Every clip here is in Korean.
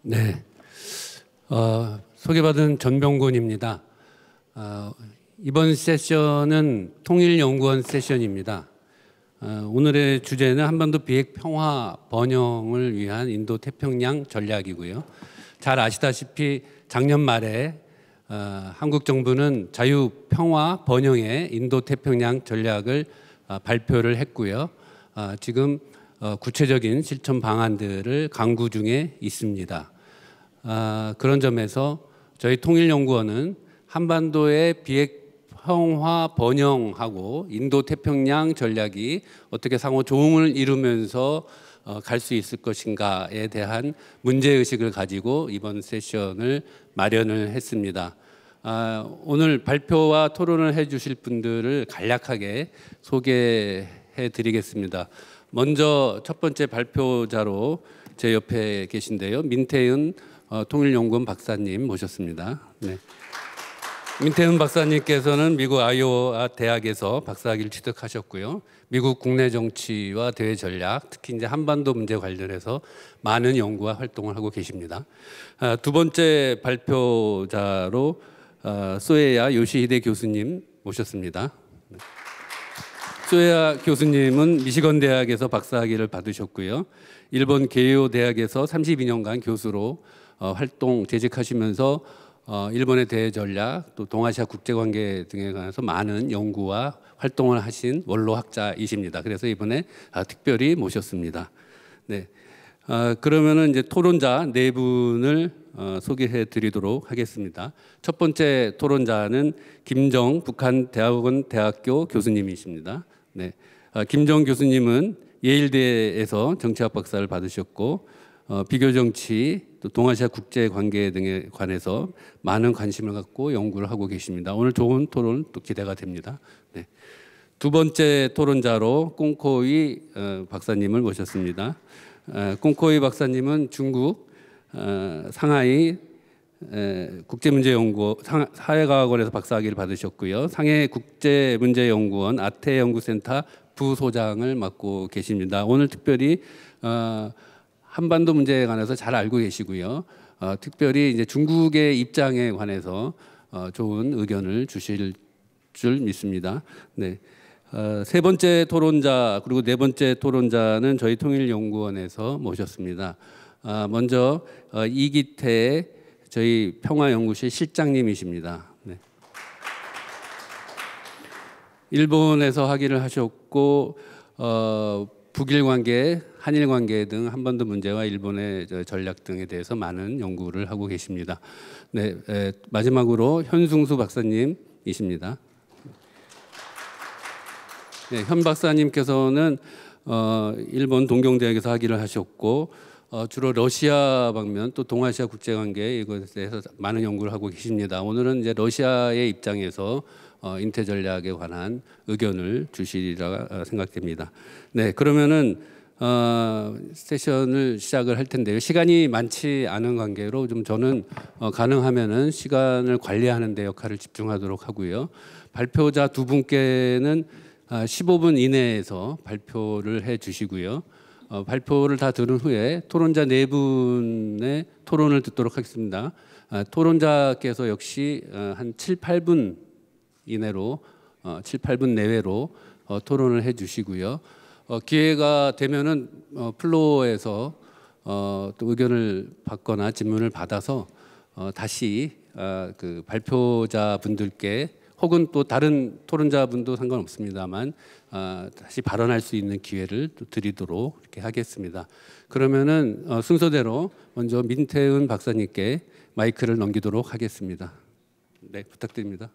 네, 소개받은 전병곤입니다. 이번 세션은 통일연구원 세션입니다. 오늘의 주제는 한반도 비핵 평화 번영을 위한 인도 태평양 전략이고요. 잘 아시다시피 작년 말에 한국 정부는 자유 평화 번영의 인도 태평양 전략을 발표를 했고요. 지금 구체적인 실천 방안들을 강구 중에 있습니다. 그런 점에서 저희 통일연구원은 한반도의 비핵 평화 번영하고 인도 태평양 전략이 어떻게 상호 조응을 이루면서 갈 수 있을 것인가에 대한 문제의식을 가지고 이번 세션을 마련을 했습니다. 오늘 발표와 토론을 해 주실 분들을 간략하게 소개해 드리겠습니다. 먼저 첫 번째 발표자로 제 옆에 계신데요. 민태은 통일연구원 박사님 모셨습니다. 네. 민태은 박사님께서는 미국 아이오와 대학에서 박사학위를 취득하셨고요. 미국 국내 정치와 대외 전략, 특히 이제 한반도 문제 관련해서 많은 연구와 활동을 하고 계십니다. 두 번째 발표자로 소에야 요시히데 교수님 모셨습니다. 소에야 교수님은 미시건 대학에서 박사학위를 받으셨고요. 일본 게이오 대학에서 32년간 교수로 재직하시면서 일본의 대외 전략, 또 동아시아 국제관계 등에 관해서 많은 연구와 활동을 하신 원로학자이십니다. 그래서 이번에 특별히 모셨습니다. 네, 그러면은 이제 토론자 네 분을 소개해 드리도록 하겠습니다. 첫 번째 토론자는 김정 북한대학원 대학교 교수님이십니다. 네, 김정 교수님은 예일대에서 정치학 박사를 받으셨고 비교정치, 또 동아시아 국제관계 등에 관해서 많은 관심을 갖고 연구를 하고 계십니다. 오늘 좋은 토론 또 기대가 됩니다. 네. 두 번째 토론자로 꽁코이 박사님을 모셨습니다. 꽁코이 박사님은 중국 상하이 국제문제연구원 사회과학원에서 박사학위를 받으셨고요. 상해 국제문제연구원 아태연구센터 부소장을 맡고 계십니다. 오늘 특별히 한반도 문제에 관해서 잘 알고 계시고요. 특별히 이제 중국의 입장에 관해서 좋은 의견을 주실 줄 믿습니다. 네. 세 번째 토론자 그리고 네 번째 토론자는 저희 통일연구원에서 모셨습니다. 먼저 이기태 저희 평화연구실 실장님이십니다. 네. 일본에서 학위를 하셨고 북일 관계, 한일 관계 등 한반도 문제와 일본의 전략 등에 대해서 많은 연구를 하고 계십니다. 네, 마지막으로 현승수 박사님이십니다. 네, 현 박사님께서는 일본 동경대학에서 학위를 하셨고 주로 러시아 방면 또 동아시아 국제관계 이것에 대해서 많은 연구를 하고 계십니다. 오늘은 이제 러시아의 입장에서 인태 전략에 관한 의견을 주시리라 생각됩니다. 네, 그러면은 세션을 시작을 할 텐데요. 시간이 많지 않은 관계로 좀 저는 가능하면은 시간을 관리하는 데 역할을 집중하도록 하고요. 발표자 두 분께는 15분 이내에서 발표를 해 주시고요. 발표를 다 들은 후에 토론자 네 분의 토론을 듣도록 하겠습니다. 토론자께서 역시 한 7, 8분 이내로 7, 8분 내외로 토론을 해 주시고요. 기회가 되면은 플로어에서 또 의견을 받거나 질문을 받아서 다시 그 발표자 분들께 혹은 또 다른 토론자분도 상관없습니다만 다시 발언할 수 있는 기회를 또 드리도록 이렇게 하겠습니다. 그러면은 순서대로 먼저 민태은 박사님께 마이크를 넘기도록 하겠습니다. 네, 부탁드립니다.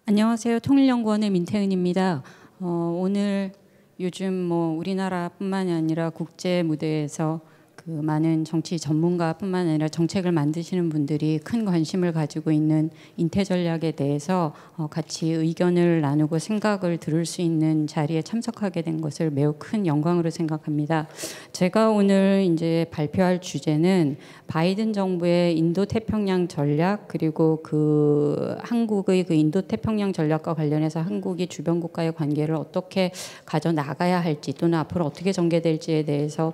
안녕하세요. 통일연구원의 민태은입니다. 오늘 요즘 우리나라뿐만이 아니라 국제 무대에서 그 많은 정치 전문가뿐만 아니라 정책을 만드시는 분들이 큰 관심을 가지고 있는 인태 전략에 대해서 같이 의견을 나누고 생각을 들을 수 있는 자리에 참석하게 된 것을 매우 큰 영광으로 생각합니다. 제가 오늘 이제 발표할 주제는 바이든 정부의 인도 태평양 전략 그리고 그 한국의 그 인도 태평양 전략과 관련해서 한국이 주변 국가의 관계를 어떻게 가져 나가야 할지 또는 앞으로 어떻게 전개될지에 대해서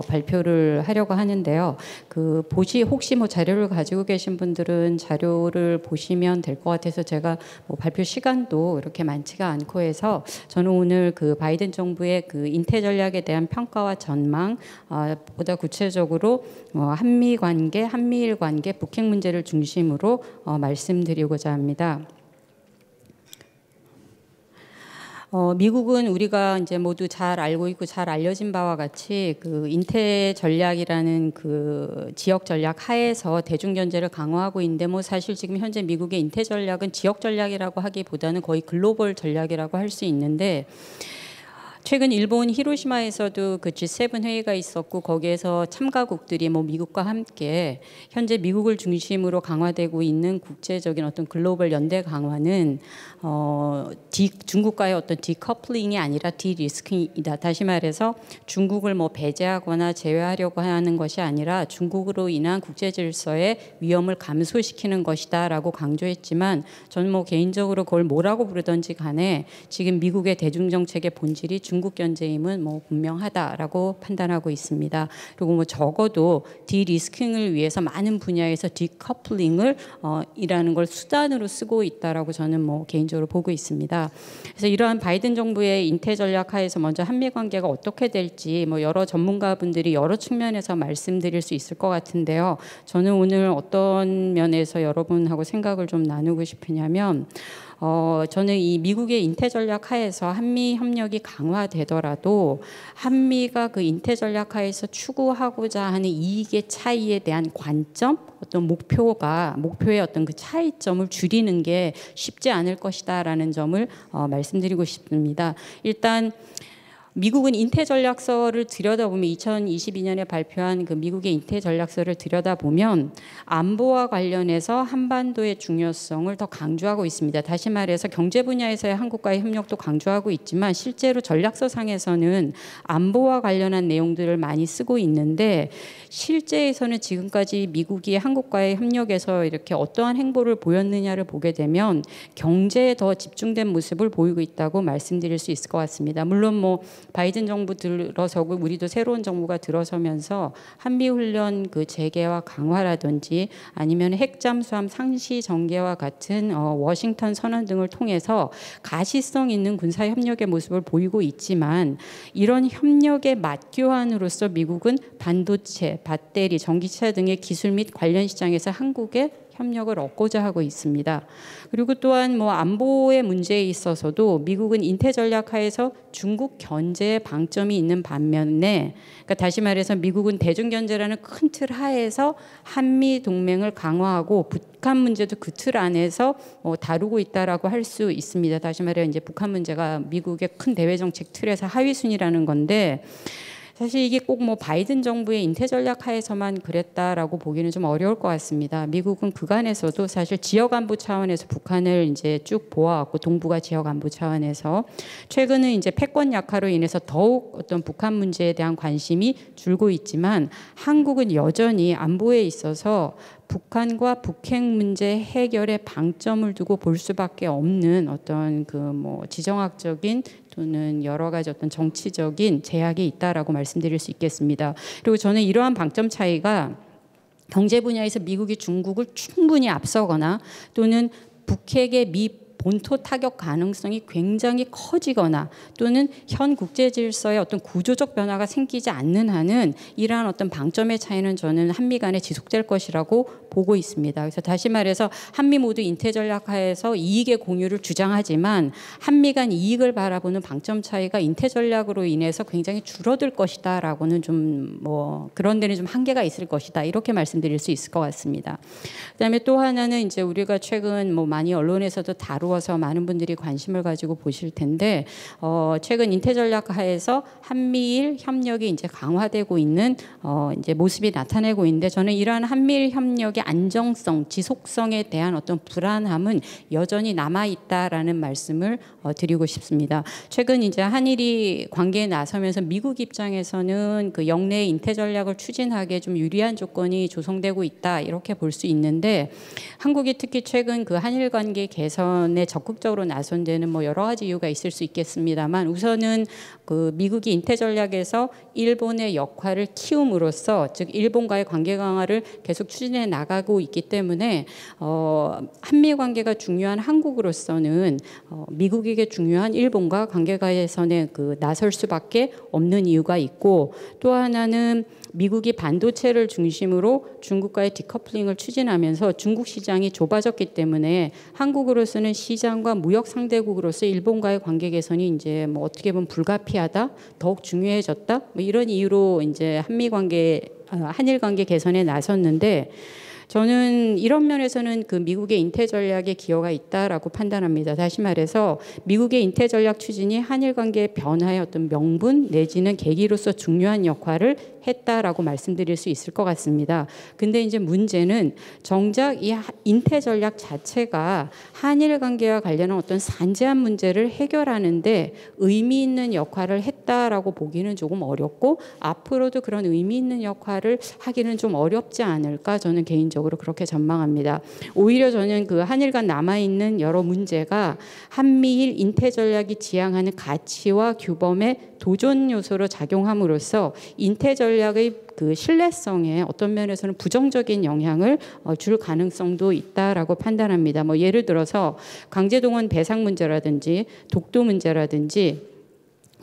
발표를 발표를 하려고 하는데요. 혹시 뭐 자료를 가지고 계신 분들은 자료를 보시면 될 것 같아서 제가 뭐 발표 시간도 이렇게 많지가 않고 해서 저는 오늘 바이든 정부의 인태 전략에 대한 평가와 전망, 보다 구체적으로 한미일 관계, 북핵 문제를 중심으로 말씀드리고자 합니다. 미국은 우리가 이제 모두 잘 알고 있고 잘 알려진 바와 같이 인태 전략이라는 지역 전략 하에서 대중 견제를 강화하고 있는데 뭐 사실 지금 현재 미국의 인태 전략은 지역 전략이라고 하기보다는 거의 글로벌 전략이라고 할 수 있는데, 최근 일본 히로시마에서도 G7 회의가 있었고 거기에서 참가국들이 뭐 미국과 함께 현재 미국을 중심으로 강화되고 있는 국제적인 어떤 글로벌 연대 강화는 중국과의 어떤 디커플링이 아니라 디리스킹이다. 다시 말해서 중국을 뭐 배제하거나 제외하려고 하는 것이 아니라 중국으로 인한 국제 질서의 위험을 감소시키는 것이다라고 강조했지만, 저는 뭐 개인적으로 그걸 뭐라고 부르든지 간에 지금 미국의 대중 정책의 본질이 중국 견제임은 뭐 분명하다라고 판단하고 있습니다. 그리고 뭐 적어도 디리스킹을 위해서 많은 분야에서 디커플링을 이라는 걸 수단으로 쓰고 있다라고 저는 뭐 개인적으로 보고 있습니다. 그래서 이러한 바이든 정부의 인태 전략 하에서 먼저 한미 관계가 어떻게 될지 뭐 여러 전문가분들이 여러 측면에서 말씀드릴 수 있을 것 같은데요. 저는 오늘 어떤 면에서 여러분하고 생각을 좀 나누고 싶으냐면, 저는 이 미국의 인태 전략 하에서 한미 협력이 강화되더라도 한미가 인태 전략 하에서 추구하고자 하는 이익의 차이에 대한 관점, 어떤 목표의 어떤 차이점을 줄이는 게 쉽지 않을 것이다라는 점을 말씀드리고 싶습니다. 일단 미국은 인태 전략서를 들여다보면 2022년에 발표한 미국의 인태 전략서를 들여다보면 안보와 관련해서 한반도의 중요성을 더 강조하고 있습니다. 다시 말해서 경제 분야에서의 한국과의 협력도 강조하고 있지만 실제로 전략서상에서는 안보와 관련한 내용들을 많이 쓰고 있는데, 실제에서는 지금까지 미국이 한국과의 협력에서 이렇게 어떠한 행보를 보였느냐를 보게 되면 경제에 더 집중된 모습을 보이고 있다고 말씀드릴 수 있을 것 같습니다. 물론 뭐 바이든 정부 들어서고 우리도 새로운 정부가 들어서면서 한미훈련 재개와 강화라든지 아니면 핵잠수함 상시 전개와 같은 워싱턴 선언 등을 통해서 가시성 있는 군사협력의 모습을 보이고 있지만, 이런 협력의 맞교환으로서 미국은 반도체, 배터리, 전기차 등의 기술 및 관련 시장에서 한국의 협력을 얻고자 하고 있습니다. 그리고 또한 뭐 안보의 문제에 있어서도 미국은 인태 전략 하에서 중국 견제에 방점이 있는 반면에, 그러니까 다시 말해서 미국은 대중 견제라는 큰 틀 하에서 한미 동맹을 강화하고 북한 문제도 그 틀 안에서 다루고 있다라고 할 수 있습니다. 다시 말해 이제 북한 문제가 미국의 큰 대외 정책 틀에서 하위 순위라는 건데, 사실 이게 꼭 뭐 바이든 정부의 인태 전략 하에서만 그랬다라고 보기는 좀 어려울 것 같습니다. 미국은 그간에서도 사실 지역 안보 차원에서 북한을 이제 쭉 보아왔고, 동북아 지역 안보 차원에서 최근은 이제 패권 약화로 인해서 더욱 어떤 북한 문제에 대한 관심이 줄고 있지만, 한국은 여전히 안보에 있어서 북한과 북핵 문제 해결에 방점을 두고 볼 수밖에 없는 어떤 지정학적인 또는 여러 가지 어떤 정치적인 제약이 있다라고 말씀드릴 수 있겠습니다. 그리고 저는 이러한 방점 차이가 경제 분야에서 미국이 중국을 충분히 앞서거나 또는 북핵의 본토 타격 가능성이 굉장히 커지거나 또는 현 국제 질서에 어떤 구조적 변화가 생기지 않는 한은 이러한 어떤 방점의 차이는 저는 한미 간에 지속될 것이라고 보고 있습니다. 그래서 다시 말해서 한미 모두 인태 전략 하에서 이익의 공유를 주장하지만 한미 간 이익을 바라보는 방점 차이가 인태 전략으로 인해서 굉장히 줄어들 것이다라고는 좀 그런 데는 좀 한계가 있을 것이다, 이렇게 말씀드릴 수 있을 것 같습니다. 그다음에 또 하나는 이제 우리가 최근 많이 언론에서도 다루어서 많은 분들이 관심을 가지고 보실 텐데, 최근 인태 전략 하에서 한미일 협력이 이제 강화되고 있는 이제 모습이 나타내고 있는데, 저는 이러한 한미일 협력의 안정성, 지속성에 대한 어떤 불안함은 여전히 남아 있다라는 말씀을 드리고 싶습니다. 최근 이제 한일이 관계에 나서면서 미국 입장에서는 영내 인태 전략을 추진하기에 좀 유리한 조건이 조성되고 있다, 이렇게 볼 수 있는데, 한국이 특히 최근 한일 관계 개선에 적극적으로 나선 데는 뭐 여러 가지 이유가 있을 수 있겠습니다만, 우선은 그 미국이 인태 전략에서 일본의 역할을 키움으로써, 즉 일본과의 관계 강화를 계속 추진해 나가고 있기 때문에 한미 관계가 중요한 한국으로서는 미국에게 중요한 일본과 관계 개선에 나설 수밖에 없는 이유가 있고, 또 하나는 미국이 반도체를 중심으로 중국과의 디커플링을 추진하면서 중국 시장이 좁아졌기 때문에 한국으로서는 시장과 무역 상대국으로서 일본과의 관계 개선이 이제 뭐 어떻게 보면 불가피하다, 더욱 중요해졌다, 뭐 이런 이유로 이제 한일 관계 개선에 나섰는데, 저는 이런 면에서는 그 미국의 인태 전략에 기여가 있다라고 판단합니다. 다시 말해서 미국의 인태 전략 추진이 한일 관계의 변화의 어떤 명분 내지는 계기로서 중요한 역할을 했다라고 말씀드릴 수 있을 것 같습니다. 근데 이제 문제는 정작 이 인태 전략 자체가 한일 관계와 관련한 어떤 산재한 문제를 해결하는데 의미 있는 역할을 했다라고 보기는 조금 어렵고, 앞으로도 그런 의미 있는 역할을 하기는 좀 어렵지 않을까, 저는 개인적으로 그렇게 전망합니다. 오히려 저는 그 한일 간 남아있는 여러 문제가 한미일 인태 전략이 지향하는 가치와 규범의 도전 요소로 작용함으로써 인태 전략의 그 신뢰성에 어떤 면에서는 부정적인 영향을 줄 가능성도 있다라고 판단합니다. 뭐 예를 들어서 강제동원 배상 문제라든지 독도 문제라든지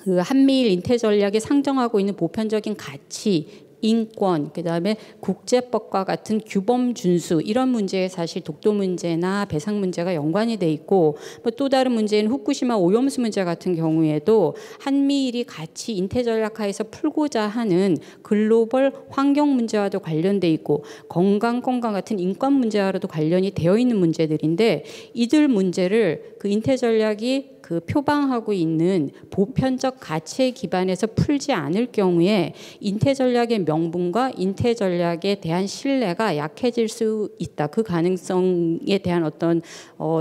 그 한미일 인태 전략이 상정하고 있는 보편적인 가치, 인권, 그다음에 국제법과 같은 규범 준수, 이런 문제에 사실 독도 문제나 배상 문제가 연관이 돼 있고, 뭐 또 다른 문제인 후쿠시마 오염수 문제 같은 경우에도 한미일이 같이 인태 전략하에서 풀고자 하는 글로벌 환경 문제와도 관련돼 있고, 건강 같은 인권 문제와도 관련이 되어 있는 문제들인데, 이들 문제를 그 인태 전략이 그 표방하고 있는 보편적 가치에 기반해서 풀지 않을 경우에 인태 전략의 명분과 인태 전략에 대한 신뢰가 약해질 수 있다. 그 가능성에 대한 어떤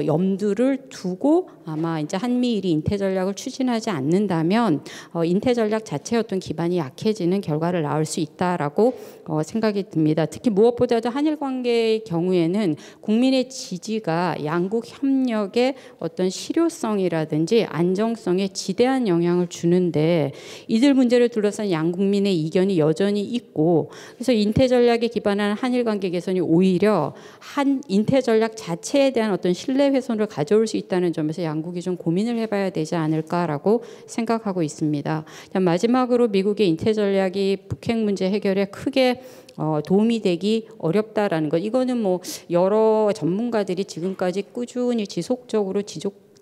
염두를 두고 아마 이제 한미일이 인태 전략을 추진하지 않는다면 인태 전략 자체의 어떤 기반이 약해지는 결과를 낳을 수 있다라고 생각이 듭니다. 특히 무엇보다도 한일 관계의 경우에는 국민의 지지가 양국 협력의 어떤 실효성이라든지 안정성에 지대한 영향을 주는데, 이들 문제를 둘러싼 양국민의 이견이 여전히 있고, 그래서 인태 전략에 기반한 한일 관계 개선이 오히려 인태 전략 자체에 대한 어떤 신뢰 훼손을 가져올 수 있다는 점에서 양국이 좀 고민을 해봐야 되지 않을까라고 생각하고 있습니다. 마지막으로 미국의 인태 전략이 북핵 문제 해결에 크게 도움이 되기 어렵다라는 것, 이거는 뭐 여러 전문가들이 지금까지 꾸준히 지속적으로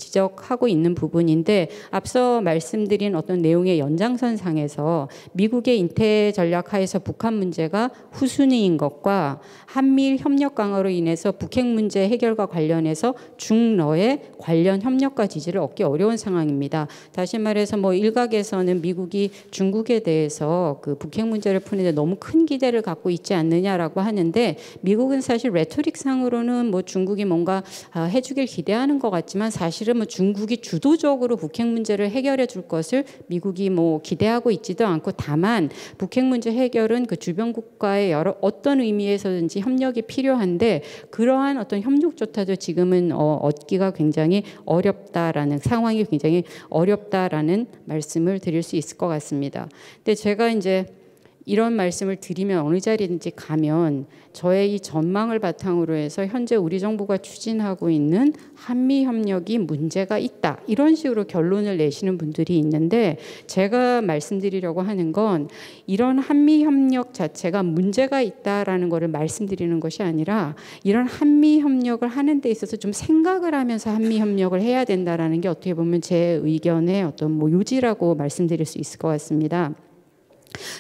지적하고 있는 부분인데, 앞서 말씀드린 어떤 내용의 연장선상에서 미국의 인태 전략 하에서 북한 문제가 후순위인 것과 한미일 협력 강화로 인해서 북핵 문제 해결과 관련해서 중러의 관련 협력과 지지를 얻기 어려운 상황입니다. 다시 말해서 뭐 일각에서는 미국이 중국에 대해서 그 북핵 문제를 푸는데 너무 큰 기대를 갖고 있지 않느냐라고 하는데, 미국은 사실 레토릭상으로는 뭐 중국이 뭔가 해주길 기대하는 것 같지만, 사실은 뭐 중국이 주도적으로 북핵 문제를 해결해 줄 것을 미국이 뭐 기대하고 있지도 않고, 다만 북핵 문제 해결은 그 주변 국가의 여러 어떤 의미에서든지 협력이 필요한데, 그러한 어떤 협력조차도 지금은 얻기가 굉장히 어렵다라는 상황이 굉장히 어렵다라는 말씀을 드릴 수 있을 것 같습니다. 근데 제가 이제 이런 말씀을 드리면 어느 자리든지 가면 저의 이 전망을 바탕으로 해서 현재 우리 정부가 추진하고 있는 한미 협력이 문제가 있다, 이런 식으로 결론을 내시는 분들이 있는데, 제가 말씀드리려고 하는 건 이런 한미 협력 자체가 문제가 있다라는 것을 말씀드리는 것이 아니라, 이런 한미 협력을 하는 데 있어서 좀 생각을 하면서 한미 협력을 해야 된다라는 게 어떻게 보면 제 의견의 어떤 뭐 요지라고 말씀드릴 수 있을 것 같습니다.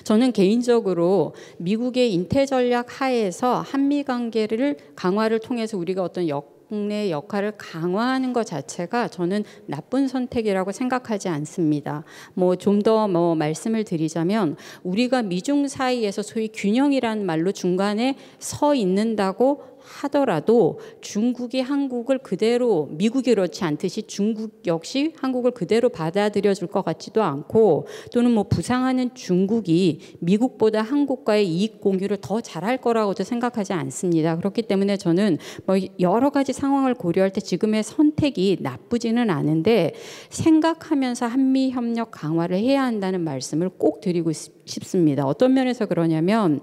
저는 개인적으로 미국의 인태 전략 하에서 한미 관계를 강화를 통해서 우리가 어떤 국내 역할을 강화하는 것 자체가 저는 나쁜 선택이라고 생각하지 않습니다. 뭐 좀 더 뭐 말씀을 드리자면, 우리가 미중 사이에서 소위 균형이라는 말로 중간에 서 있는다고 하더라도 중국이 한국을 그대로, 미국이 그렇지 않듯이 중국 역시 한국을 그대로 받아들여 줄 것 같지도 않고, 또는 뭐 부상하는 중국이 미국보다 한국과의 이익 공유를 더 잘할 거라고도 생각하지 않습니다. 그렇기 때문에 저는 뭐 여러 가지 상황을 고려할 때 지금의 선택이 나쁘지는 않은데, 생각하면서 한미 협력 강화를 해야 한다는 말씀을 꼭 드리고 싶습니다. 어떤 면에서 그러냐면,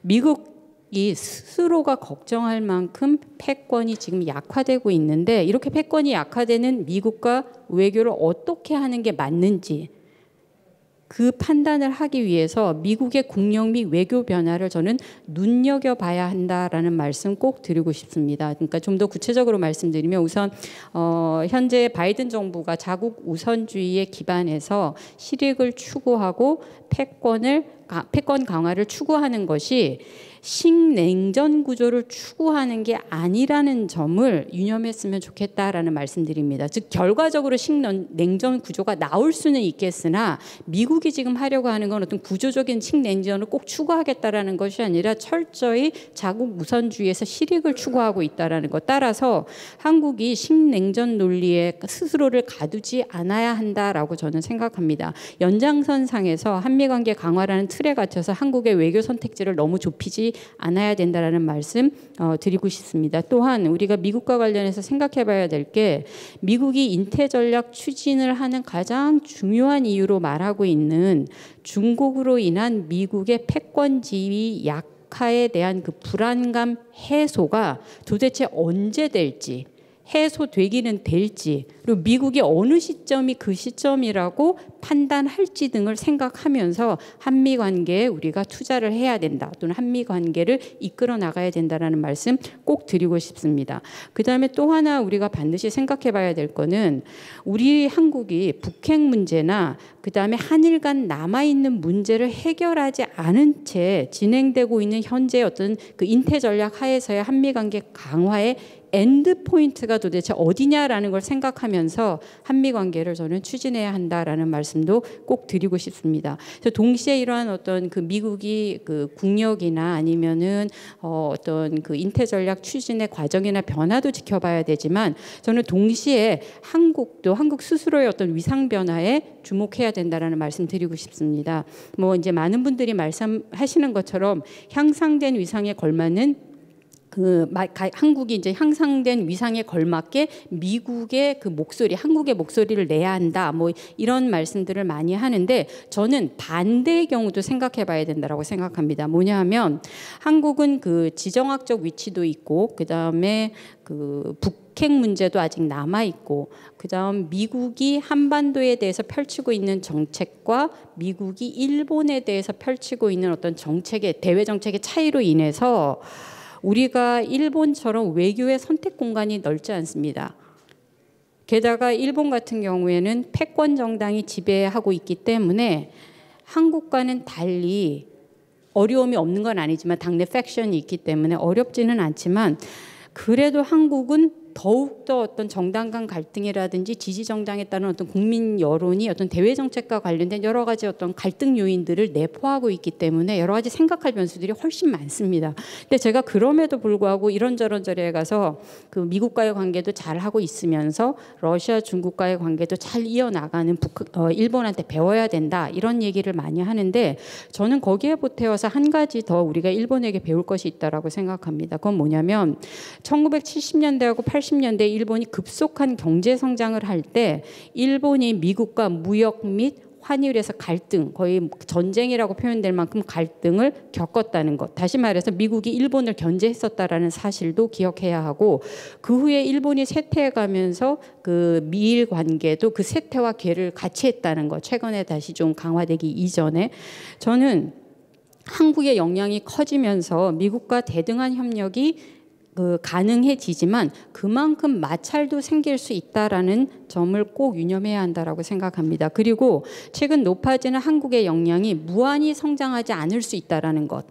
미국이 스스로가 걱정할 만큼 패권이 지금 약화되고 있는데, 이렇게 패권이 약화되는 미국과 외교를 어떻게 하는 게 맞는지 그 판단을 하기 위해서 미국의 국력 및 외교 변화를 저는 눈여겨봐야 한다라는 말씀 꼭 드리고 싶습니다. 그러니까 좀 더 구체적으로 말씀드리면, 우선 현재 바이든 정부가 자국 우선주의에 기반해서 실익을 추구하고 패권 강화를 추구하는 것이 신냉전 구조를 추구하는 게 아니라는 점을 유념했으면 좋겠다라는 말씀드립니다. 즉 결과적으로 신냉전 구조가 나올 수는 있겠으나, 미국이 지금 하려고 하는 건 어떤 구조적인 신냉전을 꼭 추구하겠다라는 것이 아니라 철저히 자국 우선주의에서 실익을 추구하고 있다라는 것. 따라서 한국이 신냉전 논리에 스스로를 가두지 않아야 한다라고 저는 생각합니다. 연장선상에서 한미관계 강화라는 틀에 갇혀서 한국의 외교 선택지를 너무 좁히지 않아야 된다라는 말씀 드리고 싶습니다. 또한 우리가 미국과 관련해서 생각해 봐야 될 게, 미국이 인태 전략 추진을 하는 가장 중요한 이유로 말하고 있는 중국으로 인한 미국의 패권 지위 약화에 대한 그 불안감 해소가 도대체 언제 될지, 해소되기는 될지, 그리고 미국이 어느 시점이 그 시점이라고 판단할지 등을 생각하면서 한미 관계에 우리가 투자를 해야 된다, 또는 한미 관계를 이끌어 나가야 된다라는 말씀 꼭 드리고 싶습니다. 그다음에 또 하나 우리가 반드시 생각해 봐야 될 거는, 우리 한국이 북핵 문제나 그다음에 한일 간 남아 있는 문제를 해결하지 않은 채 진행되고 있는 현재 어떤 그 인태 전략 하에서의 한미 관계 강화의 엔드 포인트가 도대체 어디냐라는 걸 생각하면서 한미 관계를 저는 추진해야 한다라는 말씀도 꼭 드리고 싶습니다. 그래서 동시에 이러한 어떤 그 미국이 그 국력이나 아니면은 어떤 그 인태 전략 추진의 과정이나 변화도 지켜봐야 되지만, 저는 동시에 한국도 한국 스스로의 어떤 위상 변화에 주목해야 된다라는 말씀 드리고 싶습니다. 뭐 이제 많은 분들이 말씀하시는 것처럼 향상된 위상에 걸맞는 한국이 이제 향상된 위상에 걸맞게 미국의 그 목소리, 한국의 목소리를 내야 한다, 뭐 이런 말씀들을 많이 하는데, 저는 반대의 경우도 생각해 봐야 된다라고 생각합니다. 뭐냐 하면, 한국은 그 지정학적 위치도 있고, 그다음에 그 북핵 문제도 아직 남아 있고, 그다음 미국이 한반도에 대해서 펼치고 있는 정책과 미국이 일본에 대해서 펼치고 있는 어떤 정책의 대외 정책의 차이로 인해서 우리가 일본처럼 외교의 선택 공간이 넓지 않습니다. 게다가 일본 같은 경우에는 패권 정당이 지배하고 있기 때문에 한국과는 달리, 어려움이 없는 건 아니지만 당내 팩션이 있기 때문에 어렵지는 않지만, 그래도 한국은 더욱더 어떤 정당 간 갈등이라든지 지지 정당에 따른 어떤 국민 여론이 어떤 대외 정책과 관련된 여러 가지 어떤 갈등 요인들을 내포하고 있기 때문에 여러 가지 생각할 변수들이 훨씬 많습니다. 근데 제가 그럼에도 불구하고 이런저런 자리에 가서 그 미국과의 관계도 잘 하고 있으면서 러시아, 중국과의 관계도 잘 이어나가는 일본한테 배워야 된다, 이런 얘기를 많이 하는데, 저는 거기에 보태어서 한 가지 더 우리가 일본에게 배울 것이 있다라고 생각합니다. 그건 뭐냐면, 1970년대하고 80년대 일본이 급속한 경제 성장을 할 때 일본이 미국과 무역 및 환율에서 갈등, 거의 전쟁이라고 표현될 만큼 갈등을 겪었다는 것. 다시 말해서 미국이 일본을 견제했었다라는 사실도 기억해야 하고, 그 후에 일본이 쇠퇴해가면서 그 미일 관계도 그 쇠퇴와 궤를 같이 했다는 것. 최근에 다시 좀 강화되기 이전에 저는 한국의 영향이 커지면서 미국과 대등한 협력이 가능해지지만 그만큼 마찰도 생길 수 있다라는 점을 꼭 유념해야 한다라고 생각합니다. 그리고 최근 높아지는 한국의 역량이 무한히 성장하지 않을 수 있다라는 것.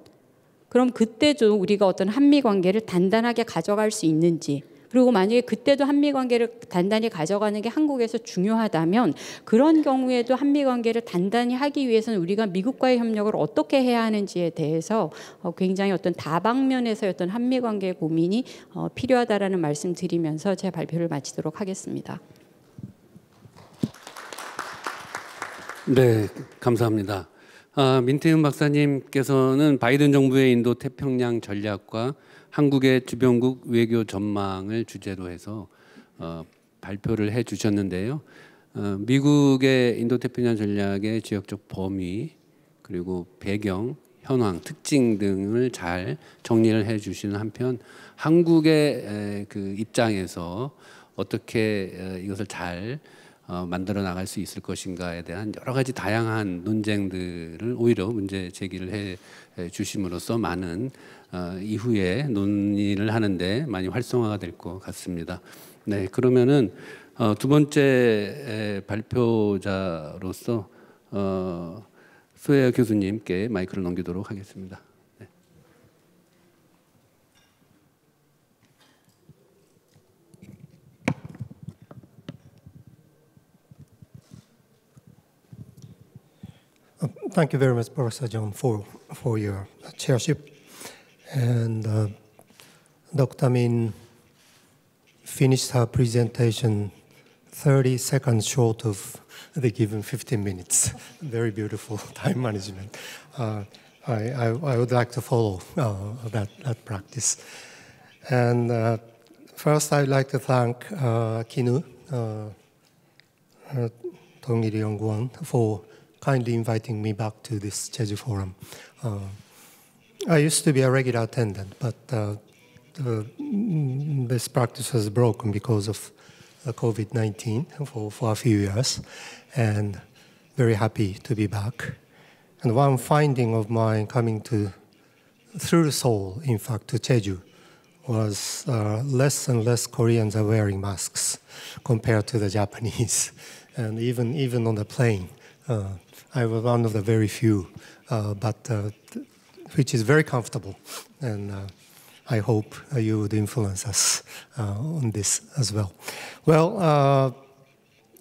그럼 그때도 우리가 어떤 한미 관계를 단단하게 가져갈 수 있는지, 그리고 만약에 그때도 한미 관계를 단단히 가져가는 게 한국에서 중요하다면 그런 경우에도 한미 관계를 단단히 하기 위해서는 우리가 미국과의 협력을 어떻게 해야 하는지에 대해서 굉장히 어떤 다방면에서의 어떤 한미 관계 고민이 필요하다라는 말씀 드리면서 제 발표를 마치도록 하겠습니다. 네, 감사합니다. 민태윤 박사님께서는 바이든 정부의 인도 태평양 전략과 한국의 주변국 외교 전망을 주제로 해서 발표를 해주셨는데요. 미국의 인도 태평양 전략의 지역적 범위 그리고 배경, 현황, 특징 등을 잘 정리를 해주시는 한편 한국의 그 입장에서 어떻게 이것을 잘 만들어 나갈 수 있을 것인가에 대한 여러 가지 다양한 논쟁들을 오히려 문제 제기를 해 주심으로써 많은 이후에 논의를 하는데 많이 활성화가 될 것 같습니다. 네, 그러면은 두 번째 발표자로서 소혜아 교수님께 마이크를 넘기도록 하겠습니다. 네. Thank you very much, Professor John, for your chairship. And Dr. Min finished her presentation 30 seconds short of the given 15 minutes. Very beautiful time management. I would like to follow that practice. And first, I'd like to thank Kinu, Tongil Yongguan, for kindly inviting me back to this Jeju Forum. I used to be a regular attendant, but this practice has broken because of COVID-19 for a few years, and very happy to be back. And one finding of mine coming through Seoul, in fact, to Jeju, was less and less Koreans are wearing masks compared to the Japanese, and even on the plane. I was one of the very few, but which is very comfortable, and I hope you would influence us on this as well. Well,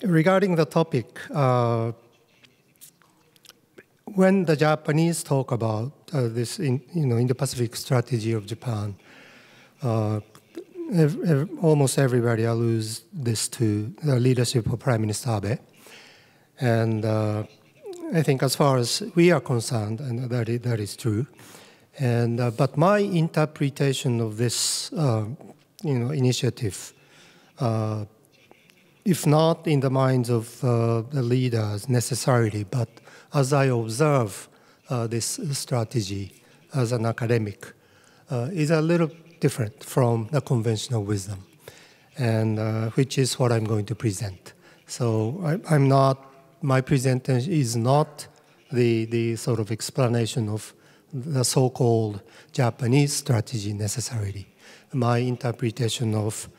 regarding the topic, when the Japanese talk about this, Indo-Pacific strategy of Japan, almost everybody alludes this to the leadership of Prime Minister Abe, and I think as far as we are concerned, and that is true. And but my interpretation of this, initiative, if not in the minds of the leaders necessarily, but as I observe this strategy as an academic, is a little different from the conventional wisdom, and which is what I'm going to present. So I'm not. My presentation is not the sort of explanation of the so-called Japanese strategy necessarily. My interpretation of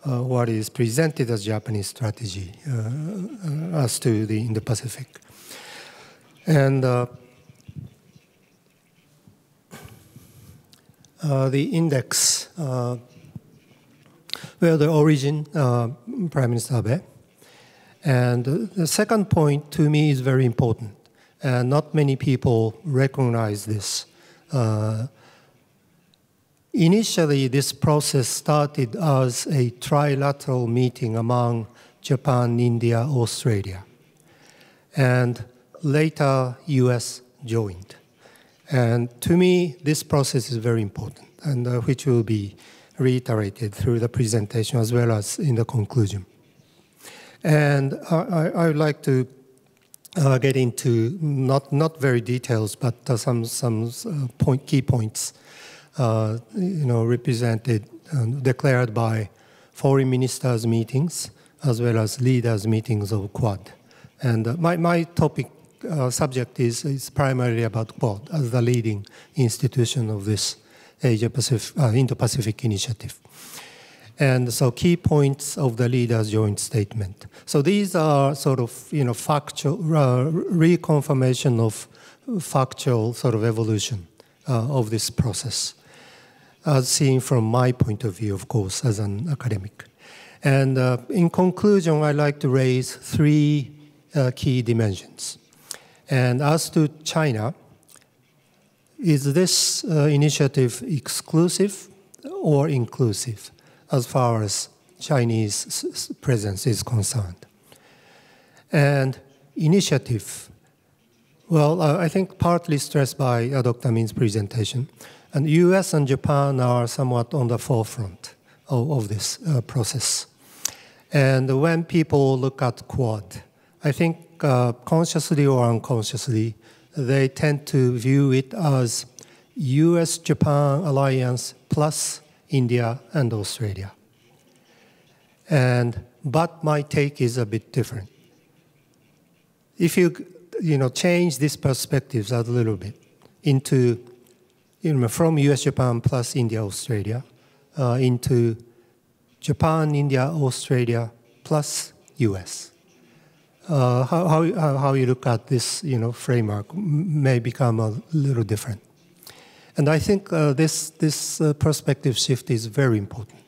what is presented as Japanese strategy as to the Indo-Pacific. And the index, the origin, Prime Minister Abe. And the second point to me is very important, and not many people recognize this. Initially, this process started as a trilateral meeting among Japan, India, Australia, and later US joined. And to me, this process is very important, and which will be reiterated through the presentation as well as in the conclusion. And I would like to get into not very details, but some key points, represented, declared by foreign ministers' meetings as well as leaders' meetings of Quad. And my topic subject is primarily about Quad as the leading institution of this Indo-Pacific initiative. And so key points of the leaders' joint statement. So these are sort of, factual, reconfirmation of factual sort of evolution of this process. as seen from my point of view, of course, as an academic. And in conclusion, I'd like to raise three key dimensions. And as to China, is this initiative exclusive or inclusive as far as Chinese presence is concerned? And initiative, well, I think partly stressed by Dr. Min's presentation, and the US and Japan are somewhat on the forefront of this process. And when people look at Quad, I think consciously or unconsciously, they tend to view it as US-Japan alliance plus India and Australia. But my take is a bit different. If you change these perspectives a little bit into, from US-Japan plus India-Australia into Japan, India, Australia plus US. How you look at this framework may become a little different. And I think this perspective shift is very important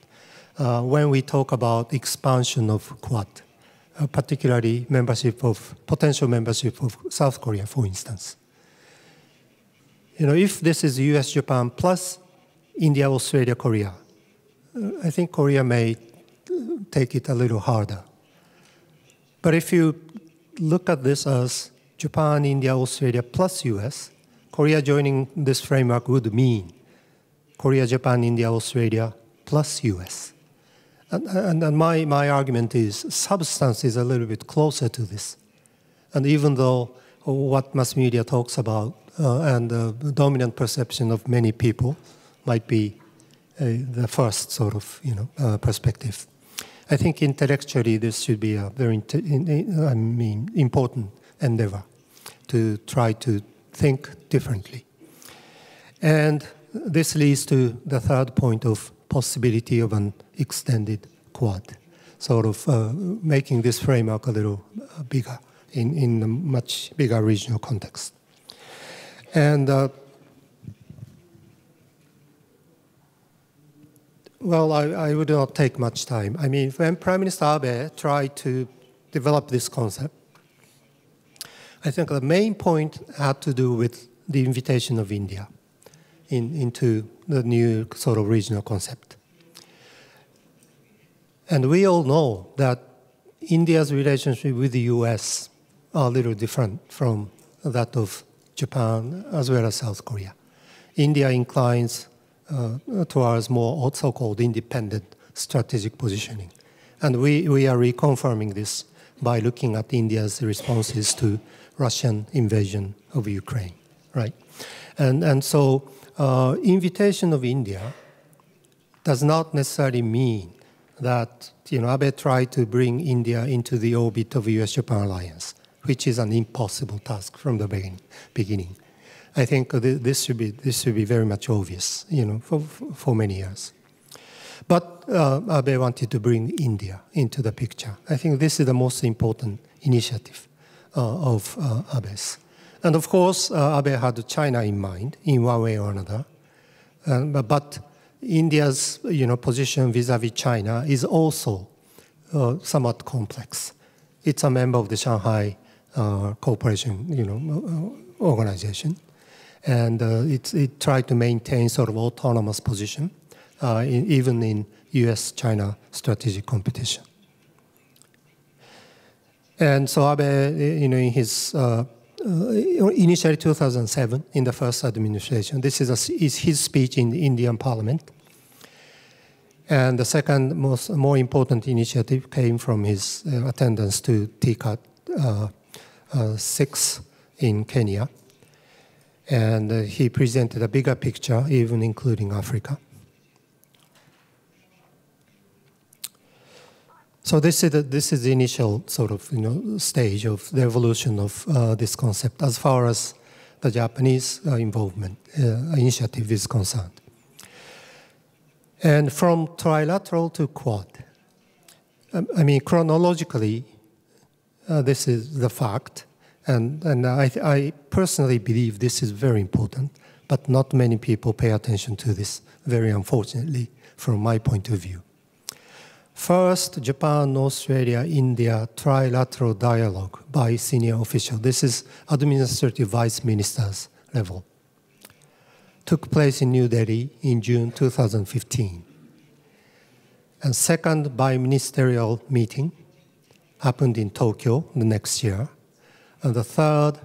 when we talk about expansion of Quad, particularly potential membership of South Korea, for instance. If this is US, Japan plus India, Australia, Korea, I think Korea may take it a little harder. But if you look at this as Japan, India, Australia plus US, Korea joining this framework would mean Korea, Japan, India, Australia plus US. And my argument is substance is a little bit closer to this. And even though what mass media talks about and the dominant perception of many people might be the first sort of perspective, I think intellectually this should be a very important endeavor to try to think differently. And this leads to the third point of possibility of an extended Quad, sort of making this framework a little bigger in a much bigger regional context. And well, I would not take much time. I mean, when Prime Minister Abe tried to develop this concept, I think the main point had to do with the invitation of India into the new sort of regional concept. And we all know that India's relationship with the US are a little different from that of Japan as well as South Korea. India inclines towards more so-called independent strategic positioning. And we are reconfirming this by looking at India's responses to Russian invasion of Ukraine, right? And so invitation of India does not necessarily mean that Abe tried to bring India into the orbit of US-Japan alliance, which is an impossible task from the beginning. I think this should be very much obvious, for many years. But Abe wanted to bring India into the picture. I think this is the most important initiative of Abe's. And of course, Abe had China in mind in one way or another. But India's position vis-a-vis China is also somewhat complex. It's a member of the Shanghai Cooperation organization. And it tried to maintain sort of autonomous position, even in US-China strategic competition. And so Abe, in his initially 2007, in the first administration, this is his speech in the Indian Parliament. And the second more important initiative came from his attendance to TICAD 6 in Kenya. And he presented a bigger picture, even including Africa. So this is the initial sort of stage of the evolution of this concept as far as the Japanese involvement initiative is concerned. And from trilateral to Quad, I mean chronologically, this is the fact, and I personally believe this is very important, but not many people pay attention to this, very unfortunately, from my point of view. First, Japan, Australia, India trilateral dialogue by senior officials. This is administrative vice ministers level. Took place in New Delhi in June 2015. And second bi-ministerial meeting happened in Tokyo the next year. And the third,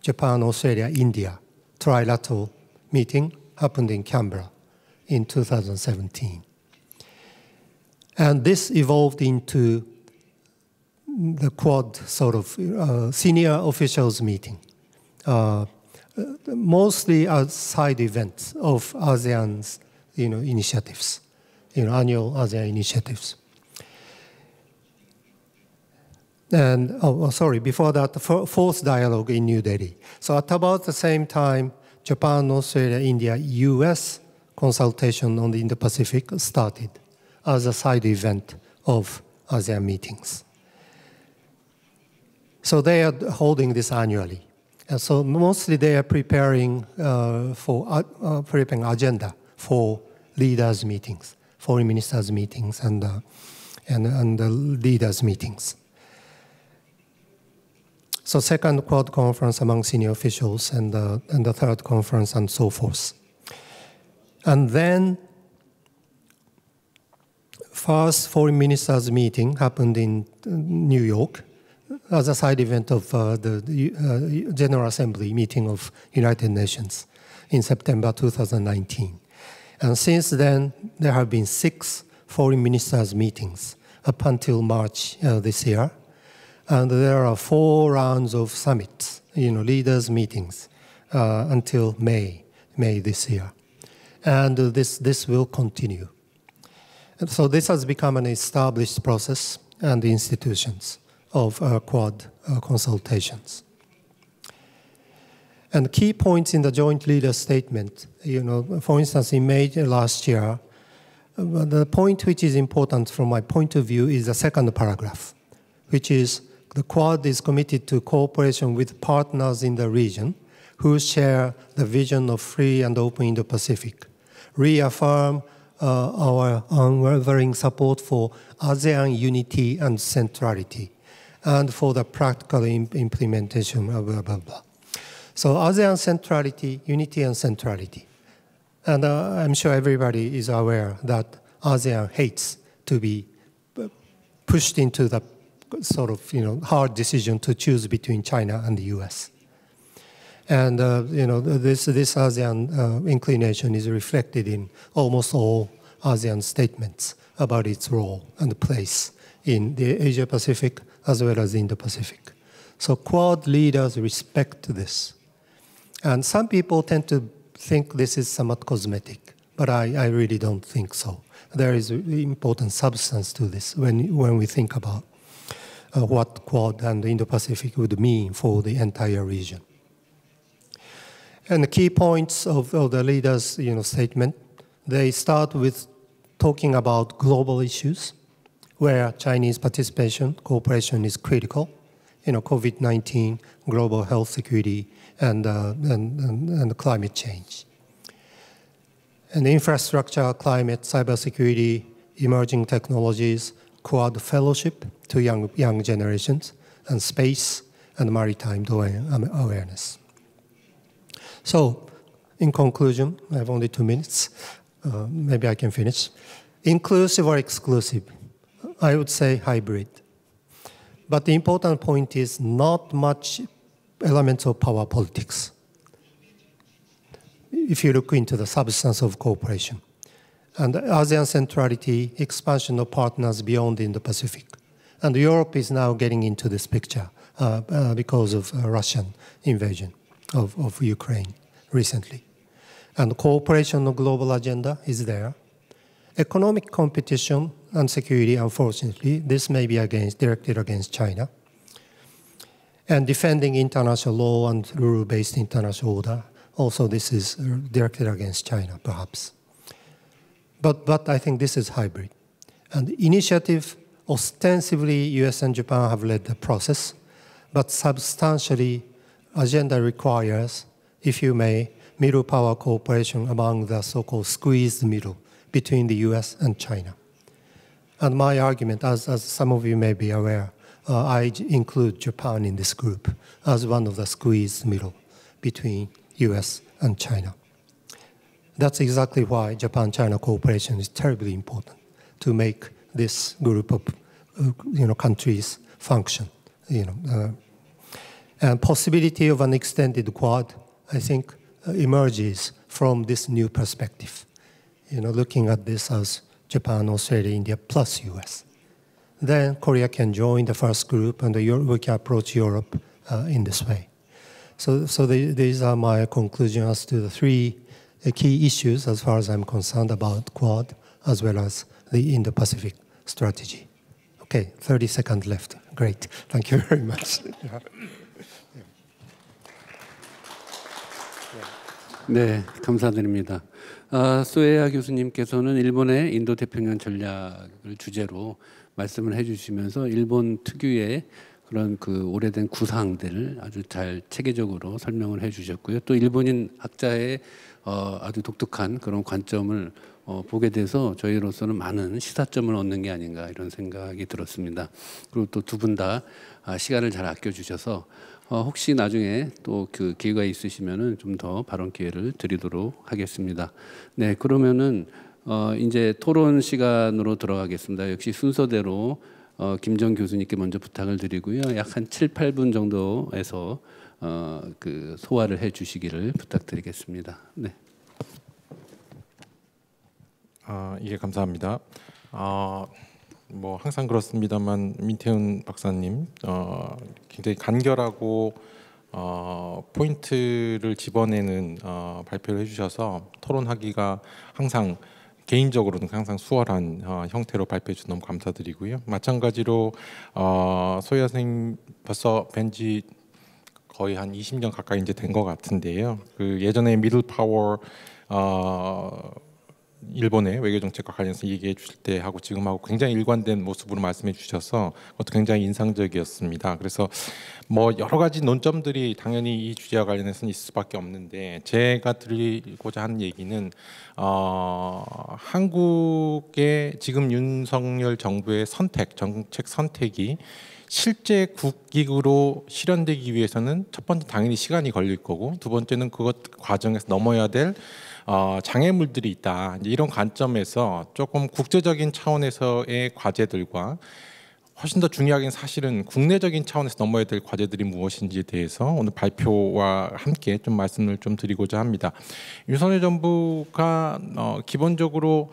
Japan, Australia, India trilateral meeting happened in Canberra in 2017. And this evolved into the Quad sort of senior officials meeting, mostly as side events of ASEAN's initiatives, annual ASEAN initiatives. And, before that, the fourth dialogue in New Delhi. So at about the same time, Japan, Australia, India, US consultation on the Indo-Pacific started as a side event of ASEAN meetings. So they are holding this annually. And so mostly they are preparing preparing agenda for leaders' meetings, foreign ministers' meetings, and leaders' meetings. So second Quad conference among senior officials, and the third conference, and so forth. And then first foreign ministers meeting happened in New York as a side event of the General Assembly meeting of United Nations in September 2019. And since then, there have been 6 foreign ministers meetings up until March this year. And there are 4 rounds of summits, leaders meetings until May this year. And this will continue. And so this has become an established process and institutions of Quad consultations. And key points in the joint leader statement, for instance, in May last year, the point which is important from my point of view is the second paragraph, which is the Quad is committed to cooperation with partners in the region who share the vision of free and open Indo-Pacific, reaffirm our unwavering support for ASEAN unity and centrality, and for the practical implementation of blah, blah, blah. So ASEAN centrality, unity and centrality. And I'm sure everybody is aware that ASEAN hates to be pushed into the sort of hard decision to choose between China and the US. And this ASEAN inclination is reflected in almost all ASEAN statements about its role and place in the Asia-Pacific as well as the Indo-Pacific. So Quad leaders respect this. And some people tend to think this is somewhat cosmetic, but I really don't think so. There is important substance to this when we think about what Quad and the Indo-Pacific would mean for the entire region. And the key points of the leaders' statement, they start with talking about global issues, where Chinese participation, cooperation is critical. COVID-19, global health security, and climate change. And infrastructure, climate, cybersecurity, emerging technologies, Quad fellowship to young generations, and space and maritime domain awareness. So, in conclusion, I have only 2 minutes. Maybe I can finish. Inclusive or exclusive? I would say hybrid. But the important point is not much elements of power politics, if you look into the substance of cooperation. And ASEAN centrality, expansion of partners beyond the Indo-Pacific. And Europe is now getting into this picture because of Russian invasion of Ukraine recently. And cooperation on global agenda is there. Economic competition and security, unfortunately, this may be directed against China. And defending international law and rule-based international order, also this is directed against China, perhaps. But I think this is hybrid. And the initiative, ostensibly, US and Japan have led the process, but substantially, agenda requires, if you may, middle power cooperation among the so-called squeezed middle between the US and China. And my argument, as some of you may be aware, I include Japan in this group as one of the squeezed middle between US and China. That's exactly why Japan-China cooperation is terribly important to make this group of countries function. And possibility of an extended Quad, I think, emerges from this new perspective. Looking at this as Japan, Australia, India plus US. Then Korea can join the first group, and we can approach Europe in this way. So these are my conclusions as to the three key issues, as far as I'm concerned, about Quad, as well as the Indo-Pacific strategy. Okay, 30 seconds left. Great. Thank you very much. 네, 감사드립니다. 소에야 교수님께서는 일본의 인도 태평양 전략을 주제로 말씀을 해주시면서 일본 특유의 그런 그 오래된 구상들을 아주 잘 체계적으로 설명을 해주셨고요. 또 일본인 학자의 아주 독특한 그런 관점을 보게 돼서 저희로서는 많은 시사점을 얻는 게 아닌가 이런 생각이 들었습니다. 그리고 또 두 분 다 시간을 잘 아껴주셔서 혹시 나중에 또 그 기회가 있으시면은 좀 더 발언 기회를 드리도록 하겠습니다. 네, 그러면은 이제 토론 시간으로 들어가겠습니다. 역시 순서대로 김정 교수님께 먼저 부탁을 드리고요. 약 한 7, 8분 정도에서 그 소화를 해주시기를 부탁드리겠습니다. 네. 예, 감사합니다. 뭐 항상 그렇습니다만 민태훈 박사님 굉장히 간결하고 포인트를 집어내는 발표를 해주셔서 토론하기가 항상 개인적으로는 항상 수월한 형태로 발표해 주셔서 너무 감사드리고요. 마찬가지로 소희아 선생님 벌써 뵌지 거의 한 20년 가까이 이제 된 것 같은데요. 그 예전에 미들 파워 일본의 외교 정책과 관련해서 얘기해 주실 때 하고 지금하고 굉장히 일관된 모습으로 말씀해 주셔서 그것도 굉장히 인상적이었습니다. 그래서 뭐 여러 가지 논점들이 당연히 이 주제와 관련해서는 있을 수밖에 없는데 제가 드리고자 하는 얘기는 한국의 지금 윤석열 정부의 정책 선택이 실제 국익으로 실현되기 위해서는 첫 번째 당연히 시간이 걸릴 거고 두 번째는 그것 과정에서 넘어야 될 장애물들이 있다. 이제 이런 관점에서 조금 국제적인 차원에서의 과제들과 훨씬 더 중요하긴 사실은 국내적인 차원에서 넘어야 될 과제들이 무엇인지에 대해서 오늘 발표와 함께 좀 말씀을 좀 드리고자 합니다. 윤석열 정부가 기본적으로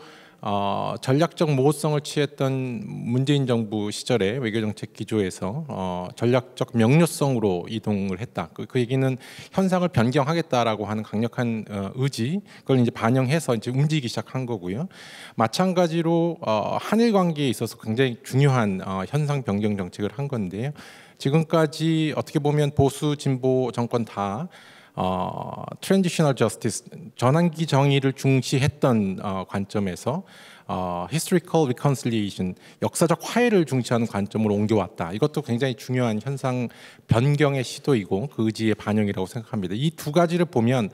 전략적 모호성을 취했던 문재인 정부 시절의 외교정책 기조에서 전략적 명료성으로 이동을 했다. 그 얘기는 현상을 변경하겠다라고 하는 강력한 의지, 그걸 이제 반영해서 이제 움직이기 시작한 거고요. 마찬가지로 한일 관계에 있어서 굉장히 중요한 현상 변경 정책을 한 건데요. 지금까지 어떻게 보면 보수 진보 정권 다 트랜지셔널 저스티스 전환기 정의를 중시했던 관점에서 historical reconciliation 역사적 화해를 중시하는 관점으로 옮겨왔다. 이것도 굉장히 중요한 현상 변경의 시도이고 그 의지의 반영이라고 생각합니다. 이 두 가지를 보면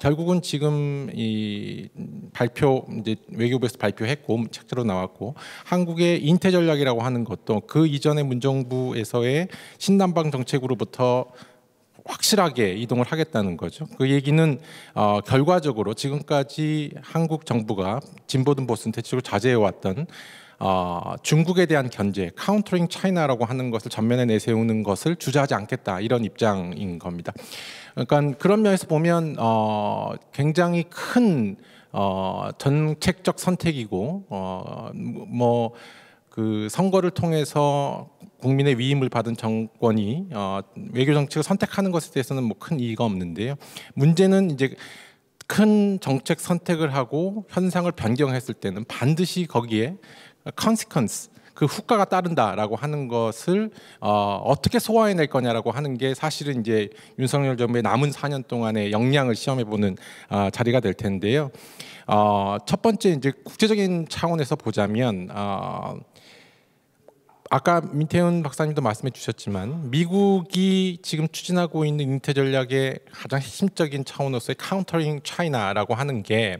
결국은 지금 이 발표 이제 외교부에서 발표했고 책자로 나왔고 한국의 인태 전략이라고 하는 것도 그 이전의 문정부에서의 신남방 정책으로부터 확실하게 이동을 하겠다는 거죠. 그 얘기는 결과적으로 지금까지 한국 정부가 진보든 보수든 대체적으로 자제해왔던 중국에 대한 견제, 카운터링 차이나라고 하는 것을 전면에 내세우는 것을 주저하지 않겠다 이런 입장인 겁니다. 그러니까 그런 면에서 보면 굉장히 큰 정책적 선택이고 뭐 그 선거를 통해서 국민의 위임을 받은 정권이 외교 정책을 선택하는 것에 대해서는 뭐 큰 이의가 없는데요. 문제는 이제 큰 정책 선택을 하고 현상을 변경했을 때는 반드시 거기에 consequence, 그 후과가 따른다라고 하는 것을 어떻게 소화해낼 거냐라고 하는 게 사실은 이제 윤석열 정부의 남은 4년 동안의 역량을 시험해보는 자리가 될 텐데요. 첫 번째 이제 국제적인 차원에서 보자면 아까 민태훈 박사님도 말씀해 주셨지만 미국이 지금 추진하고 있는 인태 전략의 가장 핵심적인 차원으로서의 카운터링 차이나라고 하는 게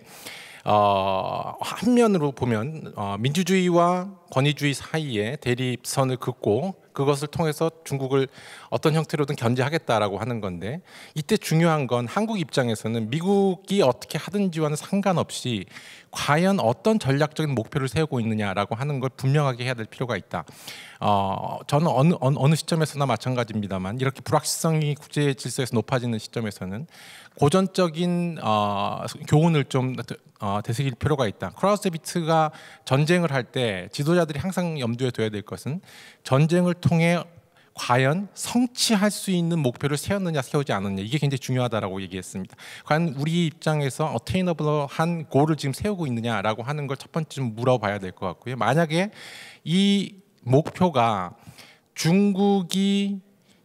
한면으로 보면 민주주의와 권위주의 사이에 대립선을 긋고 그것을 통해서 중국을 어떤 형태로든 견제하겠다라고 하는 건데, 이때 중요한 건 한국 입장에서는 미국이 어떻게 하든지와는 상관없이 과연 어떤 전략적인 목표를 세우고 있느냐라고 하는 걸 분명하게 해야 될 필요가 있다. 저는 어느 시점에서나 마찬가지입니다만 이렇게 불확실성이 국제 질서에서 높아지는 시점에서는 고전적인 교훈을 좀 되새길 필요가 있다. 크라우스비트가 전쟁을 할 때 지도자들이 항상 염두에 둬야 될 것은 전쟁을 통해 과연 성취할 수 있는 목표를 세웠느냐 세우지 않았느냐, 이게 굉장히 중요하다라고 얘기했습니다. 과연 우리 입장에서 어테이너블한 골을 지금 세우고 있느냐라고 하는 걸 첫 번째 좀 물어봐야 될 것 같고요. 만약에 이 목표가 중국이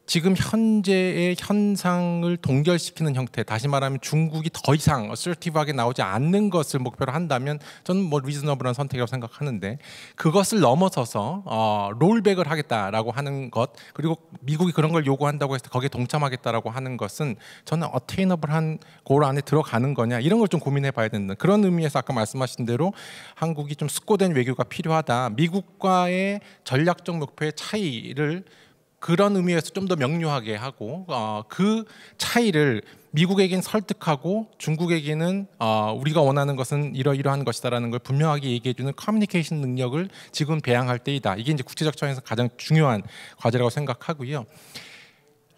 지금 현재의 현상을 동결시키는 형태, 다시 말하면 중국이 더 이상 어서티브하게 나오지 않는 것을 목표로 한다면 저는 뭐 리즈너블한 선택이라고 생각하는데, 그것을 넘어서서 롤백을 하겠다라고 하는 것, 그리고 미국이 그런 걸 요구한다고 해서 거기에 동참하겠다라고 하는 것은 저는 어테이너블한 골 안에 들어가는 거냐, 이런 걸 좀 고민해 봐야 된다. 그런 의미에서 아까 말씀하신 대로 한국이 좀 숙고된 외교가 필요하다. 미국과의 전략적 목표의 차이를 그런 의미에서 좀 더 명료하게 하고 그 차이를 미국에겐 설득하고 중국에게는 우리가 원하는 것은 이러이러한 것이다라는 걸 분명하게 얘기해주는 커뮤니케이션 능력을 지금 배양할 때이다. 이게 이제 국제적 차원에서 가장 중요한 과제라고 생각하고요.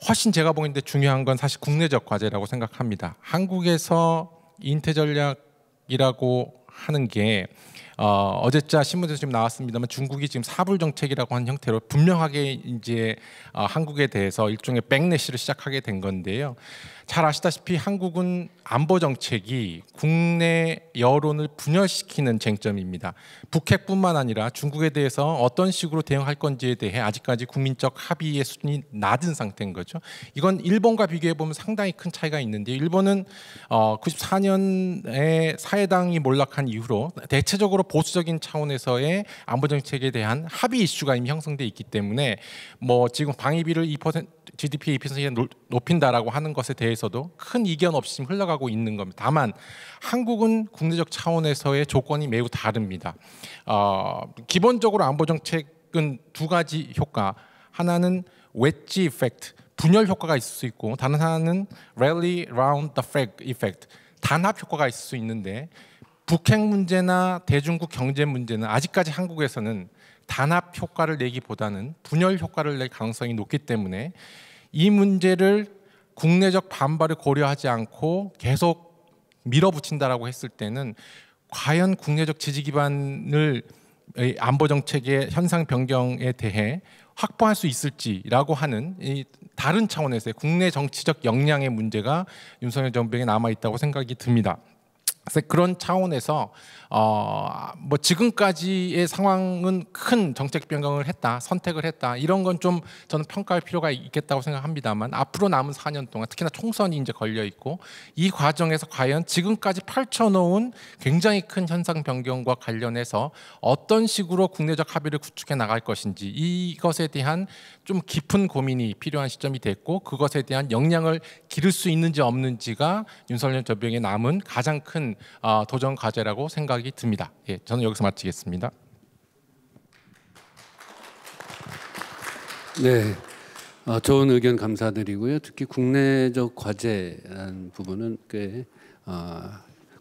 훨씬 제가 보기에 중요한 건 사실 국내적 과제라고 생각합니다. 한국에서 인태 전략이라고 하는 게 어제자 신문에서 지금 나왔습니다만 중국이 지금 사불 정책이라고 하는 형태로 분명하게 이제 한국에 대해서 일종의 백래시를 시작하게 된 건데요. 잘 아시다시피 한국은 안보 정책이 국내 여론을 분열시키는 쟁점입니다. 북핵뿐만 아니라 중국에 대해서 어떤 식으로 대응할 건지에 대해 아직까지 국민적 합의의 수준이 낮은 상태인 거죠. 이건 일본과 비교해 보면 상당히 큰 차이가 있는데, 일본은 94년에 사회당이 몰락한 이후로 대체적으로 보수적인 차원에서의 안보 정책에 대한 합의 이슈가 이미 형성돼 있기 때문에 뭐 지금 방위비를 2% GDP 2% 높인다라고 하는 것에 대해서도 큰 이견 없이 지금 흘러가고 있는 겁니다. 다만 한국은 국내적 차원에서의 조건이 매우 다릅니다. 기본적으로 안보 정책은 두 가지 효과, 하나는 웨지 이펙트, 분열 효과가 있을 수 있고, 다른 하나는 rally round the flag effect, 단합 효과가 있을 수 있는데, 북핵 문제나 대중국 경제 문제는 아직까지 한국에서는 단합 효과를 내기보다는 분열 효과를 낼 가능성이 높기 때문에 이 문제를 국내적 반발을 고려하지 않고 계속 밀어붙인다라고 했을 때는 과연 국내적 지지 기반을 안보 정책의 현상 변경에 대해 확보할 수 있을지라고 하는 이 다른 차원에서의 국내 정치적 역량의 문제가 윤석열 정부에게 남아 있다고 생각이 듭니다. 그래서 그런 차원에서 뭐 지금까지의 상황은 큰 정책 변경을 했다, 선택을 했다, 이런 건 좀 저는 평가할 필요가 있겠다고 생각합니다만, 앞으로 남은 4년 동안 특히나 총선이 이제 걸려 있고, 이 과정에서 과연 지금까지 펼쳐놓은 굉장히 큰 현상 변경과 관련해서 어떤 식으로 국내적 합의를 구축해 나갈 것인지, 이것에 대한 좀 깊은 고민이 필요한 시점이 됐고, 그것에 대한 역량을 기를 수 있는지 없는지가 윤석열 정부에게 남은 가장 큰 도전 과제라고 생각이 듭니다. 예, 저는 여기서 마치겠습니다. 네, 좋은 의견 감사드리고요. 특히 국내적 과제라는 부분은 꽤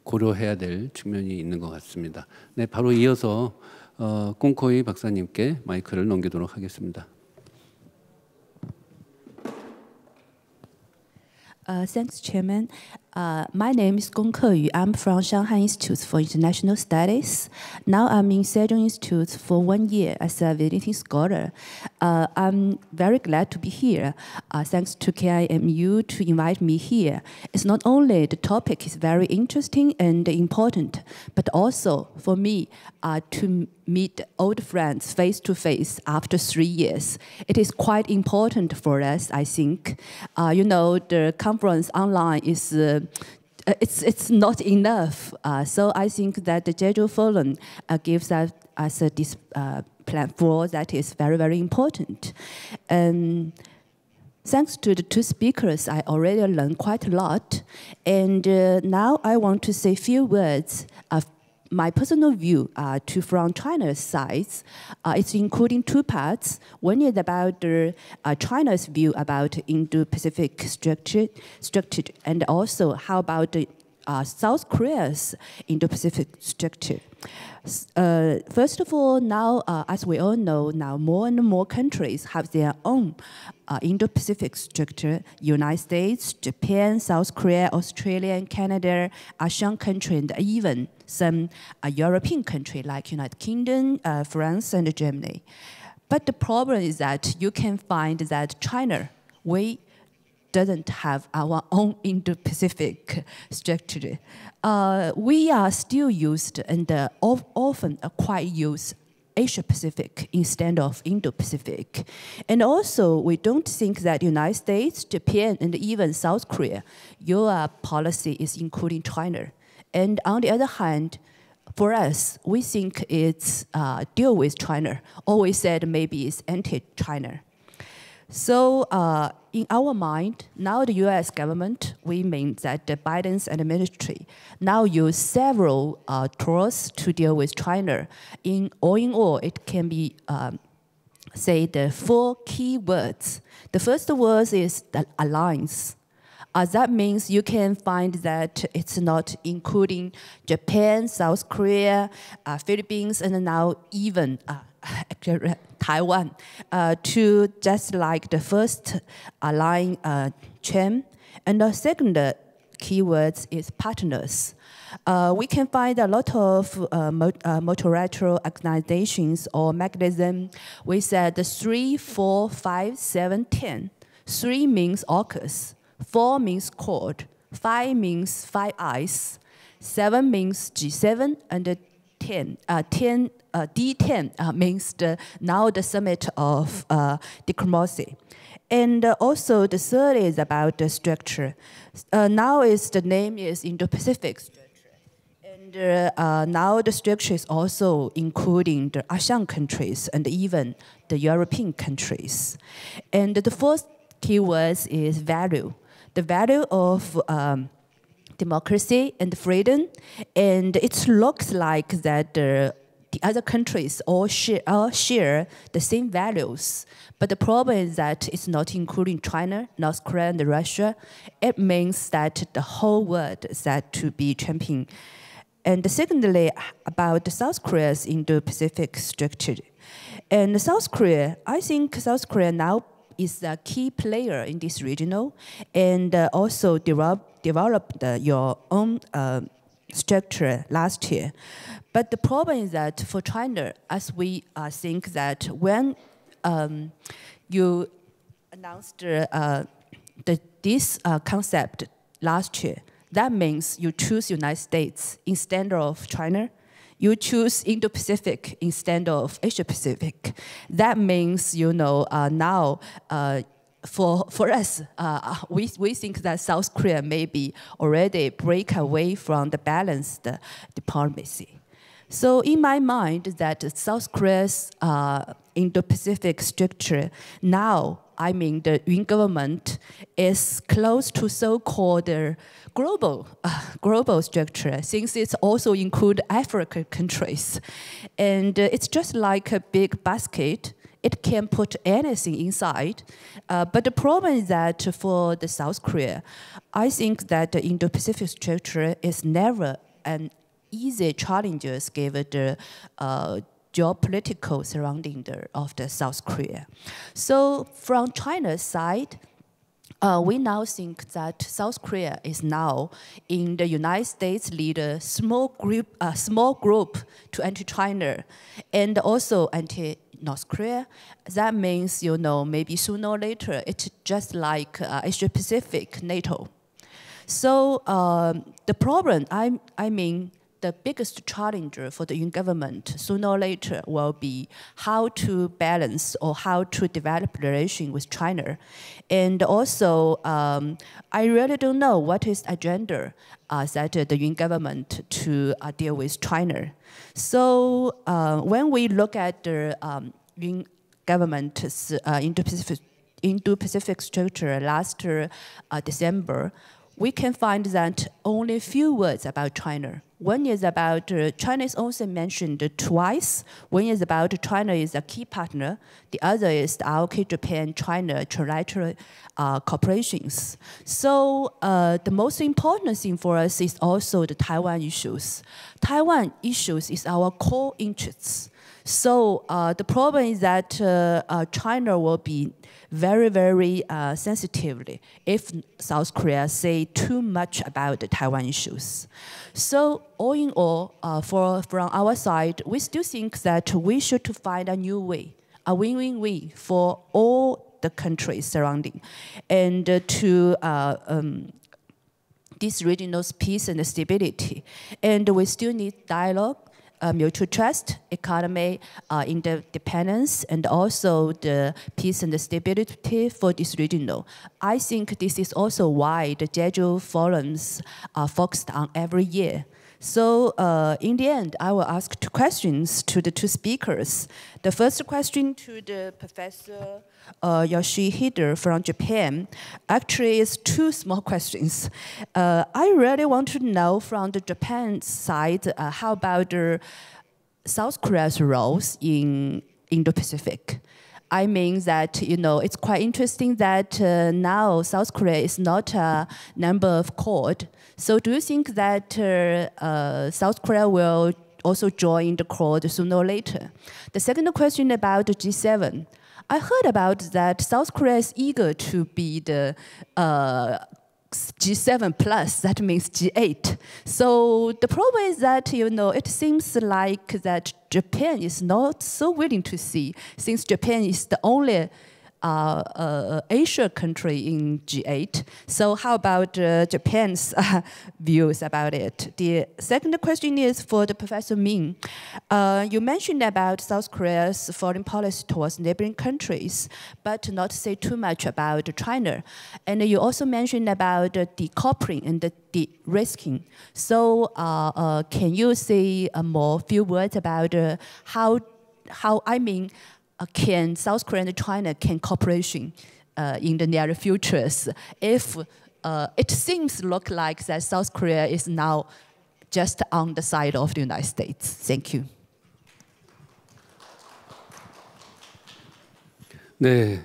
고려해야 될 측면이 있는 것 같습니다. 네, 바로 이어서 꽁코이 박사님께 마이크를 넘기도록 하겠습니다. Thanks, Chairman. My name is Gong Keyu. I'm from Shanghai Institute for International Studies. Now I'm in Sejong Institute for 1 year as a visiting scholar. I'm very glad to be here. Thanks to KIMU to invite me here. It's not only the topic is very interesting and important, but also for me to meet old friends face to face after 3 years. It is quite important for us, I think. The conference online is it's not enough. So I think that the Jeju Forum gives us this Plan 4 that is very, very important. Thanks to the two speakers, I already learned quite a lot. And now I want to say a few words of my personal view from China's side. It's including two parts. One is about China's view about Indo-Pacific structure, and also how about South Korea's Indo-Pacific structure. First of all, now, as we all know, now more and more countries have their own Indo-Pacific structure. United States, Japan, South Korea, Australia, and Canada, ASEAN country, and even some European country like United Kingdom, France, and Germany. But the problem is that you can find that China, we doesn't have our own Indo-Pacific structure. We are still used and often quite use Asia-Pacific instead of Indo-Pacific. And also, we don't think that United States, Japan, and even South Korea, your policy is including China. And on the other hand, for us, we think it's deal with China. Always said maybe it's anti-China. So in our mind, now the US government, we mean that the Biden's administration now use several tools to deal with China. In all, it can be, say, the 4 key words. The first word is the alliance. That means you can find that it's not including Japan, South Korea, Philippines, and now even Taiwan, to just like the first line chain. And the second keyword is partners. We can find a lot of multilateral organizations or mechanisms. We said 3, 4, 5, 7, 10. 3 means AUKUS, 4 means Quad, 5 means Five Eyes, 7 means G7, and D10 means now the summit of diplomacy. And also the third is about the structure. Now the name is Indo-Pacific structure. And now the structure is also including the ASEAN countries and even the European countries. And the fourth keyword is value. The value of democracy and freedom, and it looks like that the other countries all share the same values. But the problem is that it's not including China, North Korea, and Russia. It means that the whole world is that to be championed. And secondly, about the South Korea's Indo-Pacific structure. And South Korea, I think South Korea now is a key player in this regional, and also developed your own structure last year. But the problem is that for China, as we think that when you announced this concept last year, that means you choose United States instead of China. You choose Indo-Pacific instead of Asia-Pacific. That means, now for us, we think that South Korea maybe already break away from the balanced diplomacy. So in my mind, that South Korea's Indo-Pacific structure now, I mean the Yun government is close to so-called global structure, since it's also include African countries. And it's just like a big basket. It can put anything inside. But the problem is that for the South Korea, I think that the Indo-Pacific structure is never an easy challenges given the geopolitical surrounding of the South Korea. So from China's side, we now think that South Korea is now in the United States lead a small group to anti-China and also anti-North Korea. That means, maybe sooner or later, it's just like Asia-Pacific NATO. So the problem, I mean, the biggest challenger for the Yun government sooner or later will be how to balance or how to develop relation with China. And also, I really don't know what is agenda that the Yun government to deal with China. So when we look at the Yun government's Indo-Pacific structure last December, we can find that only a few words about China. One is about China is also mentioned twice. One is about China is a key partner. The other is the ROK Japan-China trilateral corporations. So the most important thing for us is also the Taiwan issues. Taiwan issues is our core interests. So the problem is that China will be very, very sensitively if South Korea say too much about the Taiwan issues. So all in all, from our side, we still think that we should find a new way, a win-win-win for all the countries surrounding, and to this regional peace and stability. And we still need dialogue, mutual trust, economy, interdependence, and also the peace and the stability for this regional. I think this is also why the Jeju forums are focused on every year. So in the end, I will ask two questions to the two speakers. The first question to the Professor Yoshihide from Japan actually is two small questions. I really want to know from the Japan side, how about the South Korea's roles in Indo-Pacific? I mean that, you know, it's quite interesting that now South Korea is not a member of Quad. So do you think that South Korea will also join the Quad sooner or later? The second question about the G7. I heard about that South Korea is eager to be the G7 plus, that means G8. So the problem is that, you know, it seems like that Japan is not so willing to see, since Japan is the only Asia country in G8. So how about Japan's views about it? The second question is for the Professor Min. You mentioned about South Korea's foreign policy towards neighboring countries, but not say too much about China. And you also mentioned about decoupling and the de-risking. So can you say few words about how can South Korea and China can cooperation in the near futures if it seems look like that South Korea is now just on the side of the United States? Thank you. 네,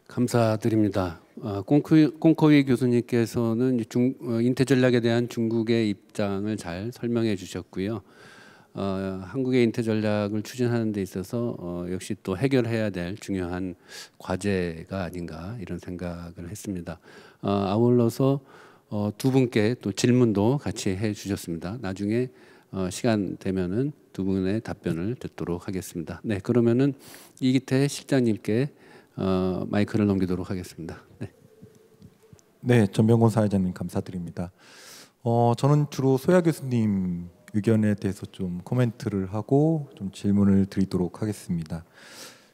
감사드립니다. 꽁커위 교수님께서는 인태 전략에 대한 중국의 입장을 잘 설명해 주셨고요. 한국의 인태 전략을 추진하는 데 있어서 역시 또 해결해야 될 중요한 과제가 아닌가 이런 생각을 했습니다. 아울러서 두 분께 또 질문도 같이 해 주셨습니다. 나중에 시간 되면은 두 분의 답변을 듣도록 하겠습니다. 네, 그러면은 이기태 실장님께 마이크를 넘기도록 하겠습니다. 네. 네, 전병곤 사회자님 감사드립니다. 저는 주로 소야 교수님 의견에 대해서 좀 코멘트를 하고 좀 질문을 드리도록 하겠습니다.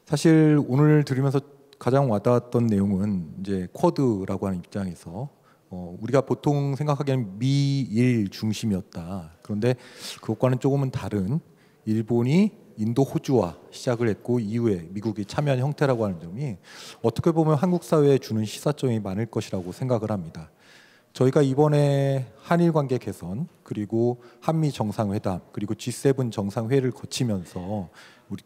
사실 오늘 들으면서 가장 와닿았던 내용은 이제 쿼드라고 하는 입장에서 우리가 보통 생각하기에는 미일 중심이었다. 그런데 그것과는 조금은 다른 일본이 인도 호주와 시작을 했고 이후에 미국이 참여한 형태라고 하는 점이 어떻게 보면 한국 사회에 주는 시사점이 많을 것이라고 생각을 합니다. 저희가 이번에 한일 관계 개선 그리고 한미 정상회담 그리고 G7 정상회의를 거치면서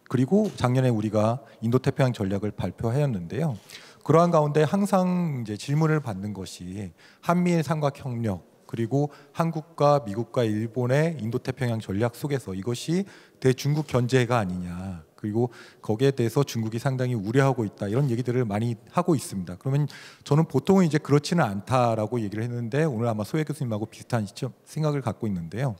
그리고 작년에 우리가 인도태평양 전략을 발표하였는데요. 그러한 가운데 항상 이제 질문을 받는 것이 한미일 삼각협력 그리고 한국과 미국과 일본의 인도태평양 전략 속에서 이것이 대중국 견제가 아니냐. 그리고 거기에 대해서 중국이 상당히 우려하고 있다 이런 얘기들을 많이 하고 있습니다. 그러면 저는 보통은 이제 그렇지는 않다라고 얘기를 했는데 오늘 아마 소혜 교수님하고 비슷한 생각을 갖고 있는데요.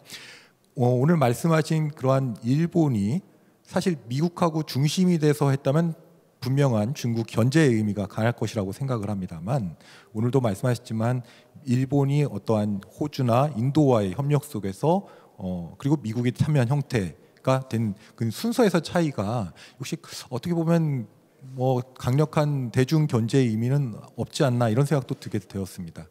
오늘 말씀하신 그러한 일본이 사실 미국하고 중심이 돼서 했다면 분명한 중국 견제의 의미가 강할 것이라고 생각을 합니다만 오늘도 말씀하셨지만 일본이 어떠한 호주나 인도와의 협력 속에서 그리고 미국이 참여한 형태가 된 그 순서에서 차이가 역시 어떻게 보면 뭐 강력한 대중 견제의 의미는 없지 않나 이런 생각도 들게 되었습니다.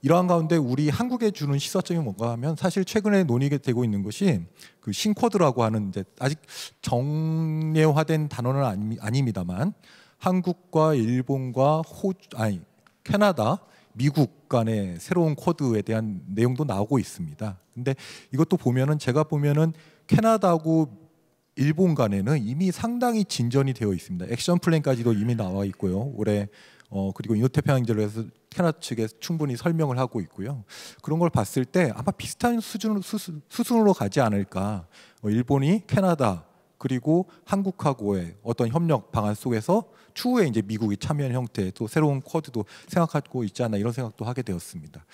이러한 가운데 우리 한국에 주는 시사점이 뭔가 하면 사실 최근에 논의가 되고 있는 것이 그 신쿼드라고 하는 이제 아직 정례화된 단어는 아닙니다만 한국과 일본과 캐나다, 미국 간의 새로운 쿼드에 대한 내용도 나오고 있습니다. 근데 이것도 보면은 제가 보면은 캐나다하고 일본 간에는 이미 상당히 진전이 되어 있습니다. 액션 플랜까지도 이미 나와 있고요. 올해 그리고 인도태평양전에서 캐나다 측에 충분히 설명을 하고 있고요. 그런 걸 봤을 때 아마 비슷한 수준으로 가지 않을까. 일본이 캐나다 그리고 한국하고의 어떤 협력 방안 속에서 추후에 이제 미국이 참여한 형태 또 새로운 쿼드도 생각하고 있지 않나 이런 생각도 하게 되었습니다.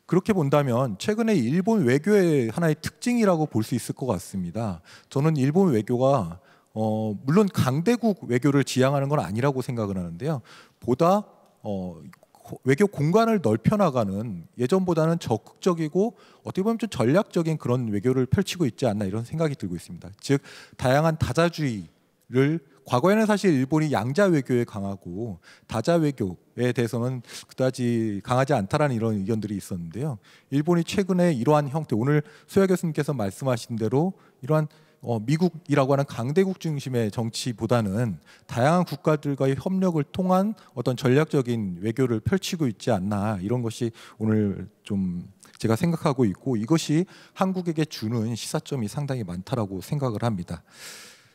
그렇게 본다면 최근에 일본 외교의 하나의 특징이라고 볼 수 있을 것 같습니다. 저는 일본 외교가 물론 강대국 외교를 지향하는 건 아니라고 생각을 하는데요. 보다 외교 공간을 넓혀나가는 예전보다는 적극적이고 어떻게 보면 좀 전략적인 그런 외교를 펼치고 있지 않나 이런 생각이 들고 있습니다. 즉 다양한 다자주의를 과거에는 사실 일본이 양자 외교에 강하고 다자 외교에 대해서는 그다지 강하지 않다라는 이런 의견들이 있었는데요. 일본이 최근에 이러한 형태, 오늘 소야 교수님께서 말씀하신 대로 이러한 미국이라고 하는 강대국 중심의 정치보다는 다양한 국가들과의 협력을 통한 어떤 전략적인 외교를 펼치고 있지 않나 이런 것이 오늘 좀 제가 생각하고 있고 이것이 한국에게 주는 시사점이 상당히 많다라고 생각을 합니다.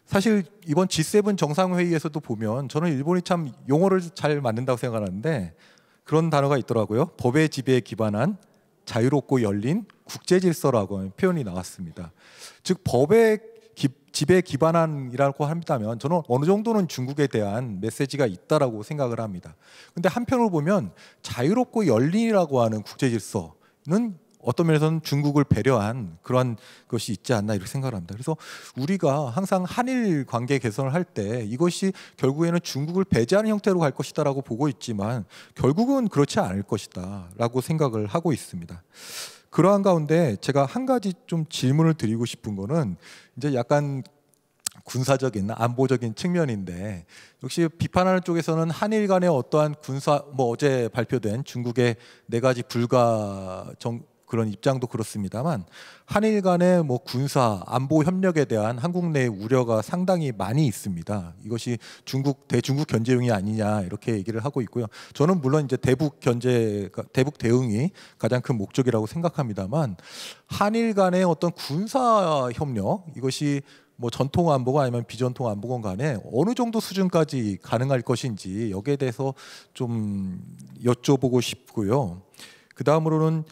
사실 이번 G7 정상회의에서도 보면 저는 일본이 참 용어를 잘 만든다고 생각하는데 그런 단어가 있더라고요. 법의 지배에 기반한 자유롭고 열린 국제 질서라고 하는 표현이 나왔습니다. 즉 법의 지배에 기반한이라고 한다면 저는 어느 정도는 중국에 대한 메시지가 있다라고 생각을 합니다. 근데 한편으로 보면 자유롭고 열린이라고 하는 국제 질서는 어떤 면에서는 중국을 배려한 그런 것이 있지 않나 이렇게 생각을 합니다. 그래서 우리가 항상 한일 관계 개선을 할 때 이것이 결국에는 중국을 배제하는 형태로 갈 것이다라고 보고 있지만 결국은 그렇지 않을 것이다라고 생각을 하고 있습니다. 그러한 가운데 제가 한 가지 좀 질문을 드리고 싶은 거는 이제 약간 군사적인 안보적인 측면인데 역시 비판하는 쪽에서는 한일 간의 어떠한 군사 어제 발표된 중국의 4가지 그런 입장도 그렇습니다만 한일 간의 군사 안보 협력에 대한 한국 내 우려가 상당히 많이 있습니다. 이것이 대중국 견제용이 아니냐 이렇게 얘기를 하고 있고요. 저는 물론 이제 대북 대응이 가장 큰 목적이라고 생각합니다만 한일 간의 어떤 군사 협력 이것이 전통 안보가 아니면 비전통 안보건 간에 어느 정도 수준까지 가능할 것인지 여기에 대해서 좀 여쭤보고 싶고요. 그 다음으로는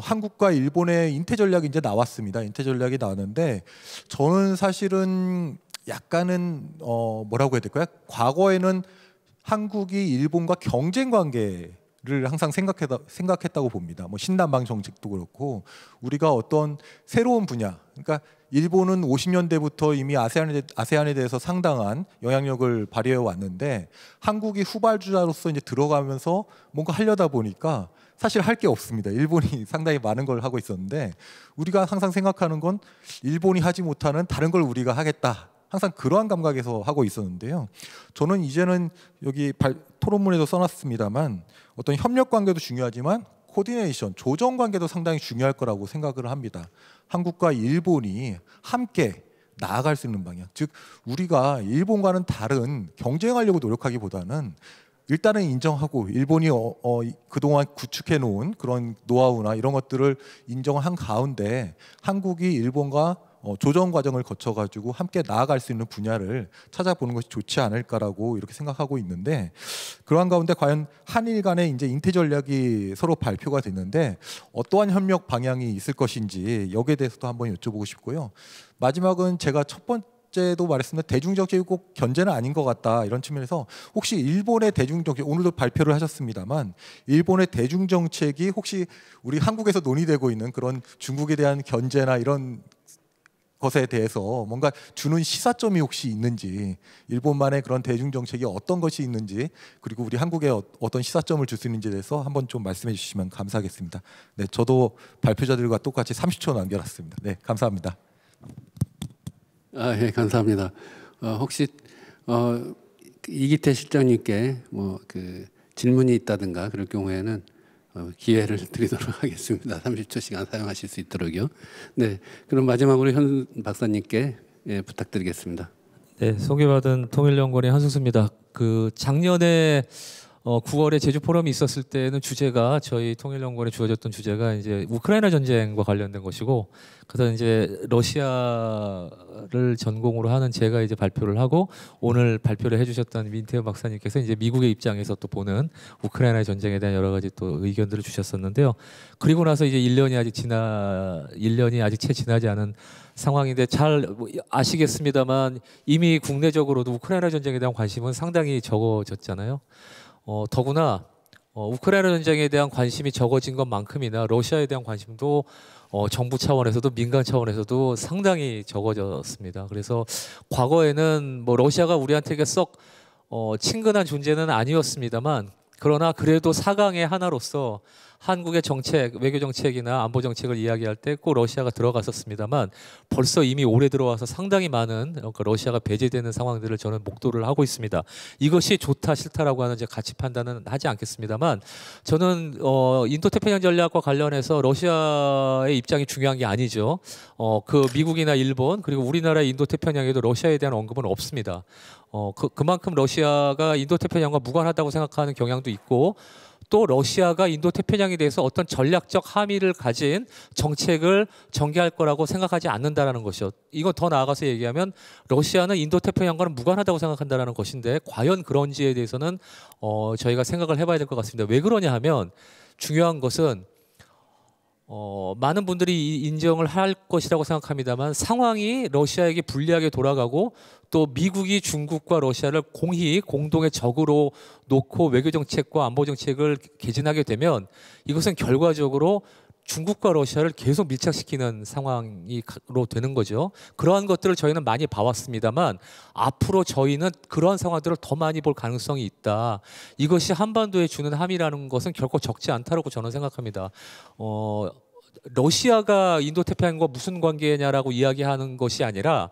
한국과 일본의 인태 전략이 이제 나왔습니다. 인태 전략이 나왔는데 저는 사실은 약간은 뭐라고 해야 될까요? 과거에는 한국이 일본과 경쟁 관계를 항상 생각했다고 봅니다. 신남방 정책도 그렇고 우리가 어떤 새로운 분야, 그러니까 일본은 50년대부터 이미 아세안에 대해서 상당한 영향력을 발휘해 왔는데 한국이 후발주자로서 이제 들어가면서 뭔가 하려다 보니까 사실 할 게 없습니다. 일본이 상당히 많은 걸 하고 있었는데 우리가 항상 생각하는 건 일본이 하지 못하는 다른 걸 우리가 하겠다. 항상 그러한 감각에서 하고 있었는데요. 저는 이제는 여기 토론문에도 써놨습니다만 어떤 협력 관계도 중요하지만 코디네이션, 조정 관계도 상당히 중요할 거라고 생각을 합니다. 한국과 일본이 함께 나아갈 수 있는 방향. 즉 우리가 일본과는 다른 경쟁하려고 노력하기보다는 일단은 인정하고 일본이 그동안 구축해 놓은 그런 노하우나 이런 것들을 인정한 가운데 한국이 일본과 조정 과정을 거쳐가지고 함께 나아갈 수 있는 분야를 찾아보는 것이 좋지 않을까라고 이렇게 생각하고 있는데 그러한 가운데 과연 한일 간의 이제 인태 전략이 서로 발표가 됐는데 어떠한 협력 방향이 있을 것인지 여기에 대해서도 한번 여쭤보고 싶고요. 마지막은 제가 첫 번째도 말했습니다. 대중정책이 꼭 견제는 아닌 것 같다 이런 측면에서 혹시 일본의 대중정책 오늘도 발표를 하셨습니다만 일본의 대중정책이 혹시 우리 한국에서 논의되고 있는 그런 중국에 대한 견제나 이런 것에 대해서 뭔가 주는 시사점이 혹시 있는지, 일본만의 그런 대중 정책이 어떤 것이 있는지, 그리고 우리 한국에 어떤 시사점을 줄 수 있는지에 대해서 한번 좀 말씀해 주시면 감사하겠습니다. 네, 저도 발표자들과 똑같이 30초 남겨놨습니다. 네, 감사합니다. 예, 감사합니다. 혹시 이기태 실장님께 뭐 그 질문이 있다든가 그럴 경우에는 기회를 드리도록 하겠습니다. 30초 시간 사용하실 수 있도록요. 네, 그럼 마지막으로 현 박사님께 부탁드리겠습니다. 네, 소개받은 통일연구원의 한승수입니다. 그 작년에 9월에 제주 포럼이 있었을 때는 주제가 저희 통일연구원에 주어졌던 주제가 이제 우크라이나 전쟁과 관련된 것이고, 그래서 이제 러시아를 전공으로 하는 제가 이제 발표를 하고, 오늘 발표를 해주셨던 민태현 박사님께서 이제 미국의 입장에서 또 보는 우크라이나 전쟁에 대한 여러 가지 또 의견들을 주셨었는데요. 그리고 나서 이제 1년이 아직 채 지나지 않은 상황인데, 잘 아시겠습니다만 이미 국내적으로도 우크라이나 전쟁에 대한 관심은 상당히 적어졌잖아요. 더구나 우크라이나 전쟁에 대한 관심이 적어진 것만큼이나 러시아에 대한 관심도 정부 차원에서도 민간 차원에서도 상당히 적어졌습니다. 그래서 과거에는 뭐 러시아가 우리한테 썩 친근한 존재는 아니었습니다만, 그러나 그래도 4강의 하나로서 한국의 정책, 외교 정책이나 안보 정책을 이야기할 때 꼭 러시아가 들어갔었습니다만, 벌써 이미 올해 들어와서 상당히 많은 러시아가 배제되는 상황들을 저는 목도를 하고 있습니다. 이것이 좋다 싫다라고 하는 이제 가치 판단은 하지 않겠습니다만, 저는 인도태평양 전략과 관련해서 러시아의 입장이 중요한 게 아니죠. 그 미국이나 일본 그리고 우리나라의 인도태평양에도 러시아에 대한 언급은 없습니다. 그만큼 러시아가 인도태평양과 무관하다고 생각하는 경향도 있고, 또 러시아가 인도태평양에 대해서 어떤 전략적 함의를 가진 정책을 전개할 거라고 생각하지 않는다라는 것이요. 이거 더 나아가서 얘기하면 러시아는 인도태평양과는 무관하다고 생각한다라는 것인데, 과연 그런지에 대해서는 저희가 생각을 해봐야 될 것 같습니다. 왜 그러냐 하면, 중요한 것은 많은 분들이 인정을 할 것이라고 생각합니다만, 상황이 러시아에게 불리하게 돌아가고 또 미국이 중국과 러시아를 공동의 적으로 놓고 외교정책과 안보정책을 개진하게 되면, 이것은 결과적으로 중국과 러시아를 계속 밀착시키는 상황으로 되는 거죠. 그러한 것들을 저희는 많이 봐왔습니다만, 앞으로 저희는 그러한 상황들을 더 많이 볼 가능성이 있다. 이것이 한반도에 주는 함이라는 것은 결코 적지 않다고 저는 생각합니다. 러시아가 인도태평양과 무슨 관계냐라고 이야기하는 것이 아니라,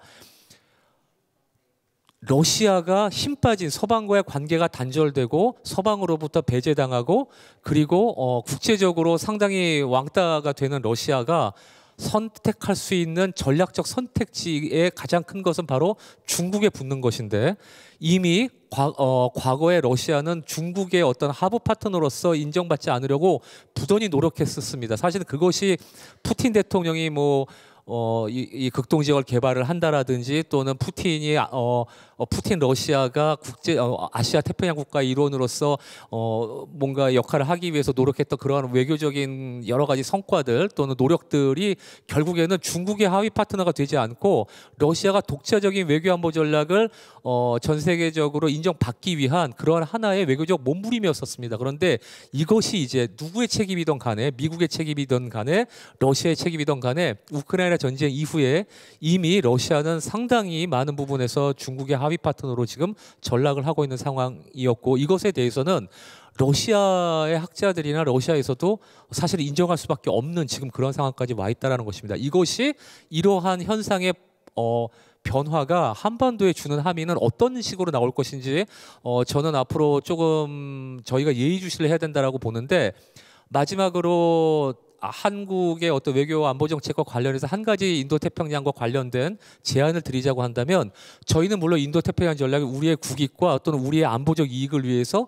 러시아가 힘 빠진 서방과의 관계가 단절되고 서방으로부터 배제당하고, 그리고 국제적으로 상당히 왕따가 되는 러시아가 선택할 수 있는 전략적 선택지의 가장 큰 것은 바로 중국에 붙는 것인데, 이미 과거에 러시아는 중국의 어떤 하부 파트너로서 인정받지 않으려고 부단히 노력했었습니다. 사실은 그것이 푸틴 대통령이 이 극동지역을 개발을 한다라든지, 또는 푸틴 러시아가 아시아 태평양 국가의 일원으로서 뭔가 역할을 하기 위해서 노력했던 그러한 외교적인 여러 가지 성과들 또는 노력들이 결국에는 중국의 하위 파트너가 되지 않고 러시아가 독자적인 외교안보 전략을 전 세계적으로 인정받기 위한 그러한 하나의 외교적 몸부림이었었습니다. 그런데 이것이 이제 누구의 책임이든 간에, 미국의 책임이든 간에, 러시아의 책임이든 간에, 우크라이나 전쟁 이후에 이미 러시아는 상당히 많은 부분에서 중국의 하위 파트너로 지금 전락을 하고 있는 상황이었고, 이것에 대해서는 러시아의 학자들이나 러시아에서도 사실 인정할 수밖에 없는 지금 그런 상황까지 와 있다는 것입니다. 이것이 이러한 현상의 변화가 한반도에 주는 함의는 어떤 식으로 나올 것인지 저는 앞으로 조금 저희가 예의주시를 해야 된다고 보는데, 마지막으로 한국의 어떤 외교 안보 정책과 관련해서 한 가지 인도태평양과 관련된 제안을 드리자고 한다면, 저희는 물론 인도태평양 전략이 우리의 국익과 또는 우리의 안보적 이익을 위해서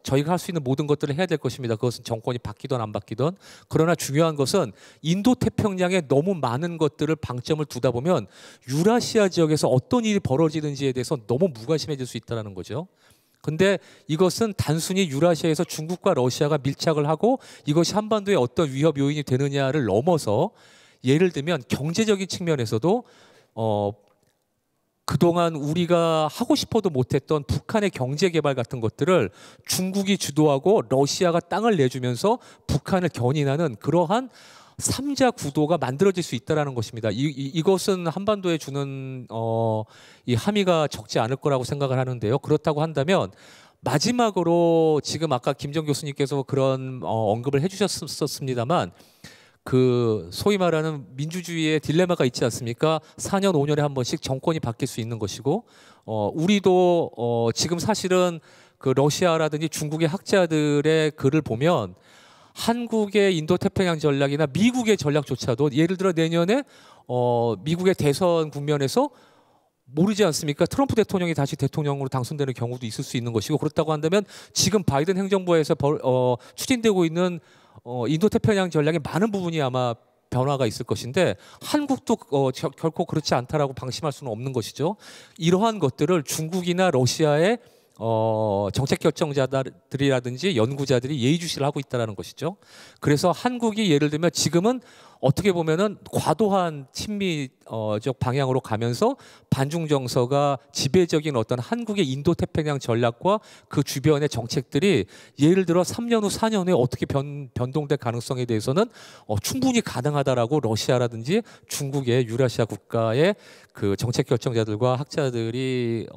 저희가 할 수 있는 모든 것들을 해야 될 것입니다. 그것은 정권이 바뀌든 안 바뀌든. 그러나 중요한 것은 인도태평양에 너무 많은 것들을 방점을 두다 보면 유라시아 지역에서 어떤 일이 벌어지는지에 대해서 너무 무관심해질 수 있다는 거죠. 근데 이것은 단순히 유라시아에서 중국과 러시아가 밀착을 하고 이것이 한반도에 어떤 위협 요인이 되느냐를 넘어서, 예를 들면 경제적인 측면에서도 그동안 우리가 하고 싶어도 못했던 북한의 경제 개발 같은 것들을 중국이 주도하고 러시아가 땅을 내주면서 북한을 견인하는 그러한 삼자 구도가 만들어질 수 있다라는 것입니다. 이것은 한반도에 주는 이 함의가 적지 않을 거라고 생각을 하는데요. 그렇다고 한다면 마지막으로 지금 아까 김정 교수님께서 그런 언급을 해주셨었습니다만 그 소위 말하는 민주주의의 딜레마가 있지 않습니까? 4년 5년에 한 번씩 정권이 바뀔 수 있는 것이고 우리도 지금 사실은 그 러시아라든지 중국의 학자들의 글을 보면 한국의 인도태평양 전략이나 미국의 전략조차도 예를 들어 내년에 미국의 대선 국면에서 모르지 않습니까? 트럼프 대통령이 다시 대통령으로 당선되는 경우도 있을 수 있는 것이고 그렇다고 한다면 지금 바이든 행정부에서 추진되고 있는 인도태평양 전략의 많은 부분이 아마 변화가 있을 것인데 한국도 결코 그렇지 않다라고 방심할 수는 없는 것이죠. 이러한 것들을 중국이나 러시아의 정책 결정자들이라든지 연구자들이 예의주시를 하고 있다는 것이죠. 그래서 한국이 예를 들면 지금은 어떻게 보면은 과도한 친미적 방향으로 가면서 반중 정서가 지배적인 어떤 한국의 인도태평양 전략과 그 주변의 정책들이 예를 들어 3년 후 4년 후에 어떻게 변동될 가능성에 대해서는 충분히 가능하다라고 러시아라든지 중국의 유라시아 국가의 그 정책 결정자들과 학자들이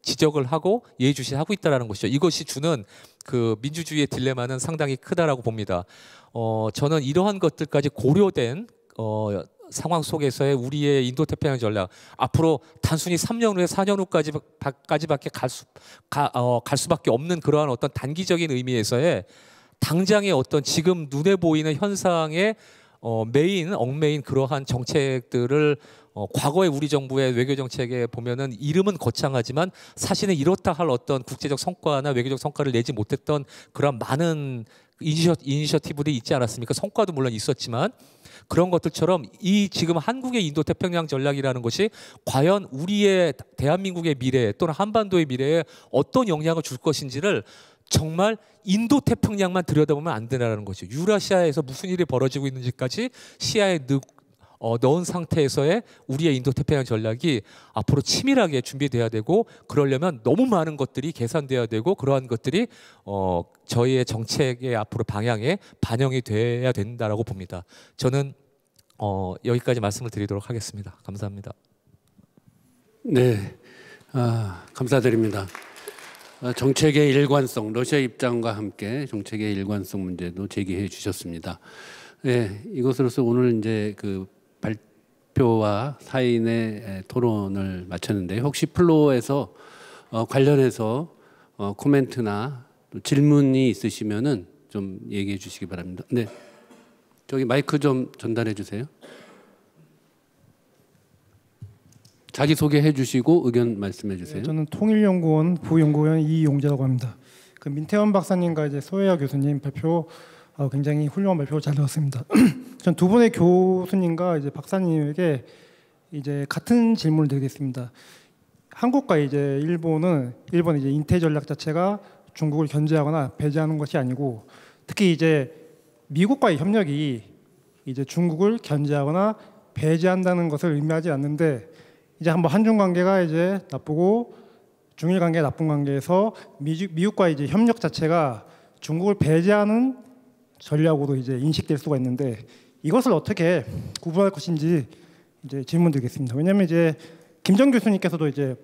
지적을 하고 예의주시하고 있다라는 것이죠. 이것이 주는 그 민주주의의 딜레마는 상당히 크다라고 봅니다. 저는 이러한 것들까지 고려된 상황 속에서의 우리의 인도태평양 전략 앞으로 단순히 3년 후에 4년 후까지밖에 갈 수밖에 없는 그러한 어떤 단기적인 의미에서의 당장의 어떤 지금 눈에 보이는 현상의 얽매인 그러한 정책들을 과거의 우리 정부의 외교 정책에 보면은 이름은 거창하지만 사실은 이렇다 할 어떤 국제적 성과나 외교적 성과를 내지 못했던 그런 많은 이니셔티브들이 있지 않았습니까? 성과도 물론 있었지만 그런 것들처럼 이 지금 한국의 인도태평양 전략이라는 것이 과연 우리의 대한민국의 미래 또는 한반도의 미래에 어떤 영향을 줄 것인지를 정말 인도태평양만 들여다보면 안 되라는 거죠. 유라시아에서 무슨 일이 벌어지고 있는지까지 시야에 넣은 상태에서의 우리의 인도태평양 전략이 앞으로 치밀하게 준비돼야 되고 그러려면 너무 많은 것들이 계산돼야 되고 그러한 것들이 저희의 정책의 앞으로 방향에 반영이 돼야 된다라고 봅니다. 저는 여기까지 말씀을 드리도록 하겠습니다. 감사합니다. 네, 감사드립니다. 정책의 일관성, 러시아 입장과 함께 정책의 일관성 문제도 제기해 주셨습니다. 네, 이것으로서 오늘 이제 그 발표와 사인의 토론을 마쳤는데 혹시 플로어에서 관련해서 코멘트나 또 질문이 있으시면은 좀 얘기해 주시기 바랍니다. 네, 저기 마이크 좀 전달해 주세요. 자기 소개해 주시고 의견 말씀해 주세요. 네, 저는 통일연구원 부연구원 이용재라고 합니다. 그 민태원 박사님과 이제 소혜아 교수님 발표 굉장히 훌륭한 발표 잘 들었습니다. 전 두 분의 교수님과 이제 박사님에게 이제 같은 질문을 드리겠습니다. 한국과 이제 일본은 이제 인태 전략 자체가 중국을 견제하거나 배제하는 것이 아니고 특히 이제 미국과의 협력이 이제 중국을 견제하거나 배제한다는 것을 의미하지 않는데 이제 한번 한중 관계가 이제 나쁘고 중일 관계 나쁜 관계에서 미국과 이제 협력 자체가 중국을 배제하는 전략으로 이제 인식될 수가 있는데 이것을 어떻게 구분할 것인지 이제 질문드리겠습니다. 왜냐하면 이제 김정 교수님께서도 이제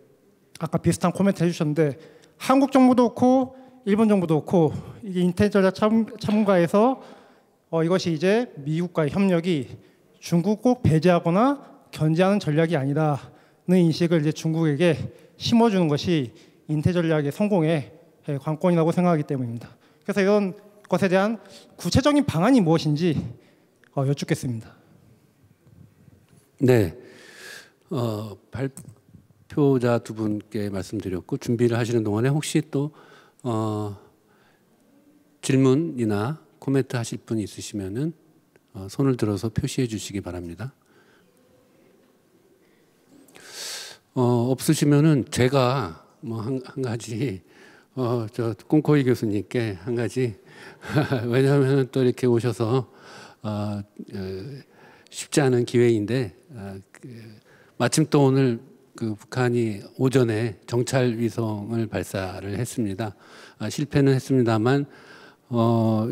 아까 비슷한 코멘트 해주셨는데 한국 정부도 그렇고 일본 정부도 그렇고 이게 인태 전략 참가에서 이것이 이제 미국과의 협력이 중국을 배제하거나 견제하는 전략이 아니라는 인식을 이제 중국에게 심어주는 것이 인태 전략의 성공의 관건이라고 생각하기 때문입니다. 그래서 이런 것에 대한 구체적인 방안이 무엇인지 여쭙겠습니다. 네, 발표자 두 분께 말씀드렸고 준비를 하시는 동안에 혹시 또 질문이나 코멘트 하실 분이 있으시면은 손을 들어서 표시해 주시기 바랍니다. 없으시면은 제가 뭐 한 가지 저 꽁코이 교수님께 한 가지 왜냐하면 또 이렇게 오셔서 쉽지 않은 기회인데 마침 또 오늘 그 북한이 오전에 정찰 위성을 발사를 했습니다. 실패는 했습니다만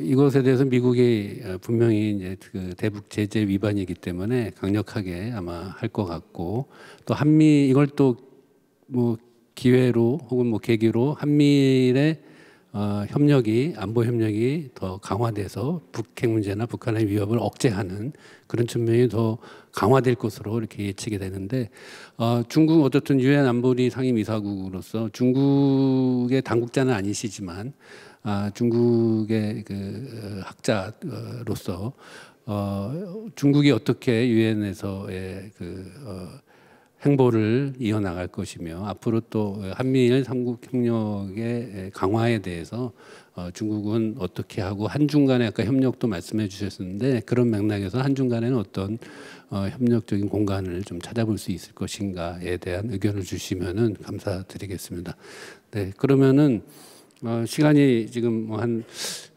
이것에 대해서 미국이 분명히 이제 그 대북 제재 위반이기 때문에 강력하게 아마 할 것 같고, 또 한미 이걸 또 뭐 기회로 혹은 뭐 계기로 한미일의 협력이, 안보 협력이 더 강화돼서 북핵 문제나 북한의 위협을 억제하는 그런 측면이 더 강화될 것으로 이렇게 예측이 되는데, 중국 어쨌든 유엔 안보리 상임이사국으로서 중국의 당국자는 아니시지만 중국의 그 학자로서 중국이 어떻게 유엔에서의 행보를 이어나갈 것이며 앞으로 또 한미일 삼국 협력의 강화에 대해서 중국은 어떻게 하고 한중 간의 아까 협력도 말씀해 주셨는데 그런 맥락에서 한중 간에는 어떤 협력적인 공간을 좀 찾아볼 수 있을 것인가에 대한 의견을 주시면은 감사드리겠습니다. 네, 그러면은 시간이 지금 뭐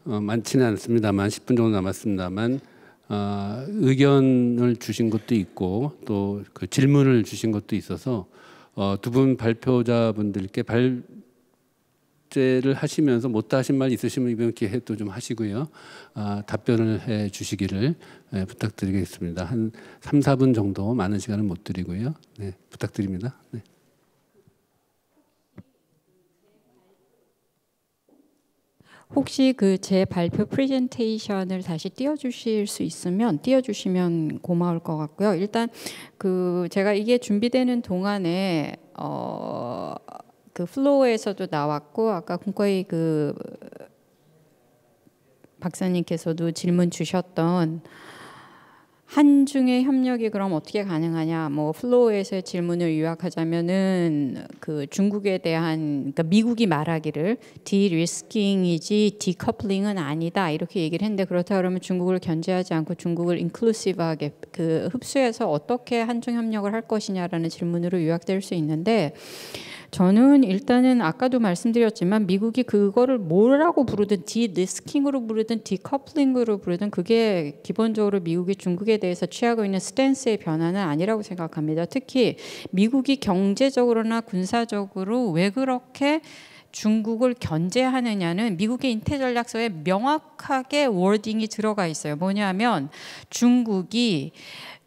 많지는 않습니다만 10분 정도 남았습니다만 의견을 주신 것도 있고 또 그 질문을 주신 것도 있어서 두 분 발표자분들께 발제를 하시면서 못다 하신 말 있으시면 이번 기회에 또 좀 하시고요. 답변을 해 주시기를 부탁드리겠습니다. 한 3, 4분 정도, 많은 시간을 못 드리고요. 네, 부탁드립니다. 네. 혹시 그 제 발표 프레젠테이션을 다시 띄워주실 수 있으면 띄워주시면 고마울 것 같고요. 일단 그 제가 이게 준비되는 동안에 그 플로어에서도 나왔고 아까 군거의 그 박사님께서도 질문 주셨던 한중의 협력이 그럼 어떻게 가능하냐? 뭐 플로어에서의 질문을 요약하자면은 그 중국에 대한 그러니까 미국이 말하기를 디리스킹이지 디커플링은 아니다 이렇게 얘기를 했는데 그렇다 그러면 중국을 견제하지 않고 중국을 인클루시브하게 그 흡수해서 어떻게 한중 협력을 할 것이냐라는 질문으로 요약될 수 있는데. 저는 일단은 아까도 말씀드렸지만 미국이 그거를 뭐라고 부르든 디리스킹으로 부르든 디커플링으로 부르든 그게 기본적으로 미국이 중국에 대해서 취하고 있는 스탠스의 변화는 아니라고 생각합니다. 특히 미국이 경제적으로나 군사적으로 왜 그렇게 중국을 견제하느냐는 미국의 인태전략서에 명확하게 워딩이 들어가 있어요. 뭐냐면 중국이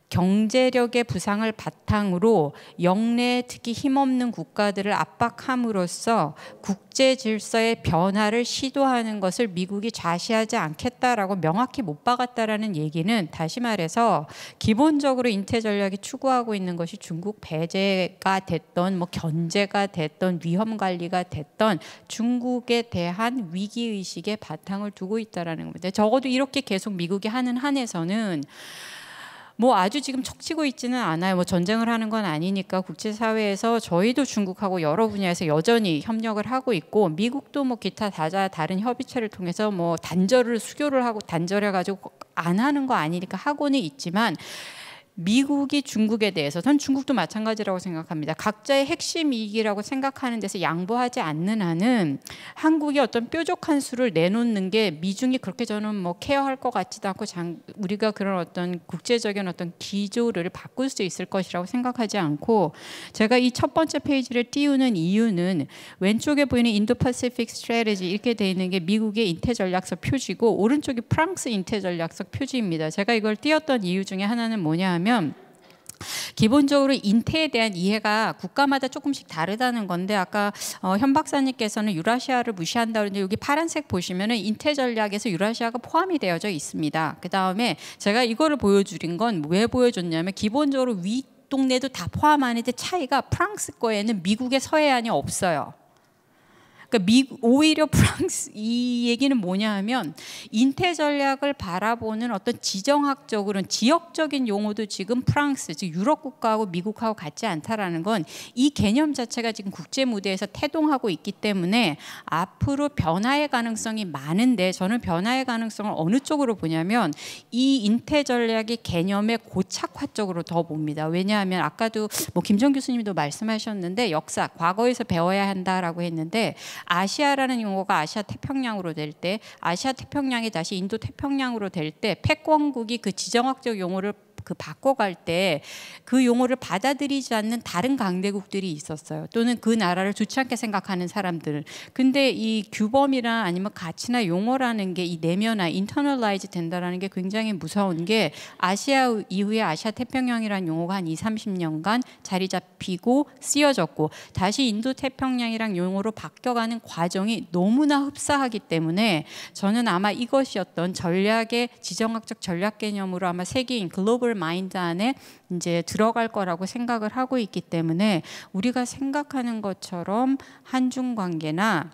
경제력의 부상을 바탕으로 영내 특히 힘없는 국가들을 압박함으로써 국제 질서의 변화를 시도하는 것을 미국이 좌시하지 않겠다라고 명확히 못 박았다라는 얘기는 다시 말해서 기본적으로 인태 전략이 추구하고 있는 것이 중국 배제가 됐던 뭐 견제가 됐던 위험 관리가 됐던 중국에 대한 위기 의식의 바탕을 두고 있다라는 겁니다. 적어도 이렇게 계속 미국이 하는 한에서는 뭐 아주 지금 척치고 있지는 않아요. 뭐 전쟁을 하는 건 아니니까 국제사회에서 저희도 중국하고 여러 분야에서 여전히 협력을 하고 있고 미국도 뭐 기타 다른 협의체를 통해서 뭐 단절을 수교를 하고 단절해가지고 안 하는 거 아니니까 하고는 있지만 미국이 중국에 대해서 전 중국도 마찬가지라고 생각합니다. 각자의 핵심 이익이라고 생각하는 데서 양보하지 않는 한은 한국이 어떤 뾰족한 수를 내놓는 게 미중이 그렇게 저는 뭐 케어할 것 같지도 않고 우리가 그런 어떤 국제적인 어떤 기조를 바꿀 수 있을 것이라고 생각하지 않고 제가 이 첫 번째 페이지를 띄우는 이유는 왼쪽에 보이는 인도-패시픽 스트래티지 이렇게 돼 있는 게 미국의 인태전략서 표지고 오른쪽이 프랑스 인태전략서 표지입니다. 제가 이걸 띄웠던 이유 중에 하나는 뭐냐 하면 기본적으로 인태에 대한 이해가 국가마다 조금씩 다르다는 건데 아까 현 박사님께서는 유라시아를 무시한다 그러는데 여기 파란색 보시면은 인태 전략에서 유라시아가 포함이 되어져 있습니다. 그 다음에 제가 이거를 보여드린 건 왜 보여줬냐면 기본적으로 윗동네도 다 포함하는데 차이가 프랑스 거에는 미국의 서해안이 없어요. 그러니까 오히려 프랑스 이 얘기는 뭐냐 하면 인태 전략을 바라보는 어떤 지정학적으로는 지역적인 용어도 지금 프랑스 즉 유럽 국가하고 미국하고 같지 않다라는 건 이 개념 자체가 지금 국제 무대에서 태동하고 있기 때문에 앞으로 변화의 가능성이 많은데 저는 변화의 가능성을 어느 쪽으로 보냐면 이 인태 전략의 개념의 고착화 쪽으로 더 봅니다. 왜냐하면 아까도 뭐 김정 교수님도 말씀하셨는데 역사 과거에서 배워야 한다라고 했는데 아시아라는 용어가 아시아 태평양으로 될 때 아시아 태평양이 다시 인도 태평양으로 될 때 패권국이 그 지정학적 용어를 그 바꿔갈 때 그 용어를 받아들이지 않는 다른 강대국들이 있었어요. 또는 그 나라를 좋지 않게 생각하는 사람들. 근데 이 규범이나 아니면 가치나 용어라는 게 이 내면화, 인터널라이즈 된다라는 게 굉장히 무서운 게 아시아 이후에 아시아 태평양이라는 용어가 한 20-30년간 자리 잡히고 쓰여졌고 다시 인도 태평양이랑 용어로 바뀌어가는 과정이 너무나 흡사하기 때문에 저는 아마 이것이 어떤 전략의 지정학적 전략 개념으로 아마 세계인 글로벌 마인드 안에 이제 들어갈 거라고 생각을 하고 있기 때문에 우리가 생각하는 것처럼 한중 관계나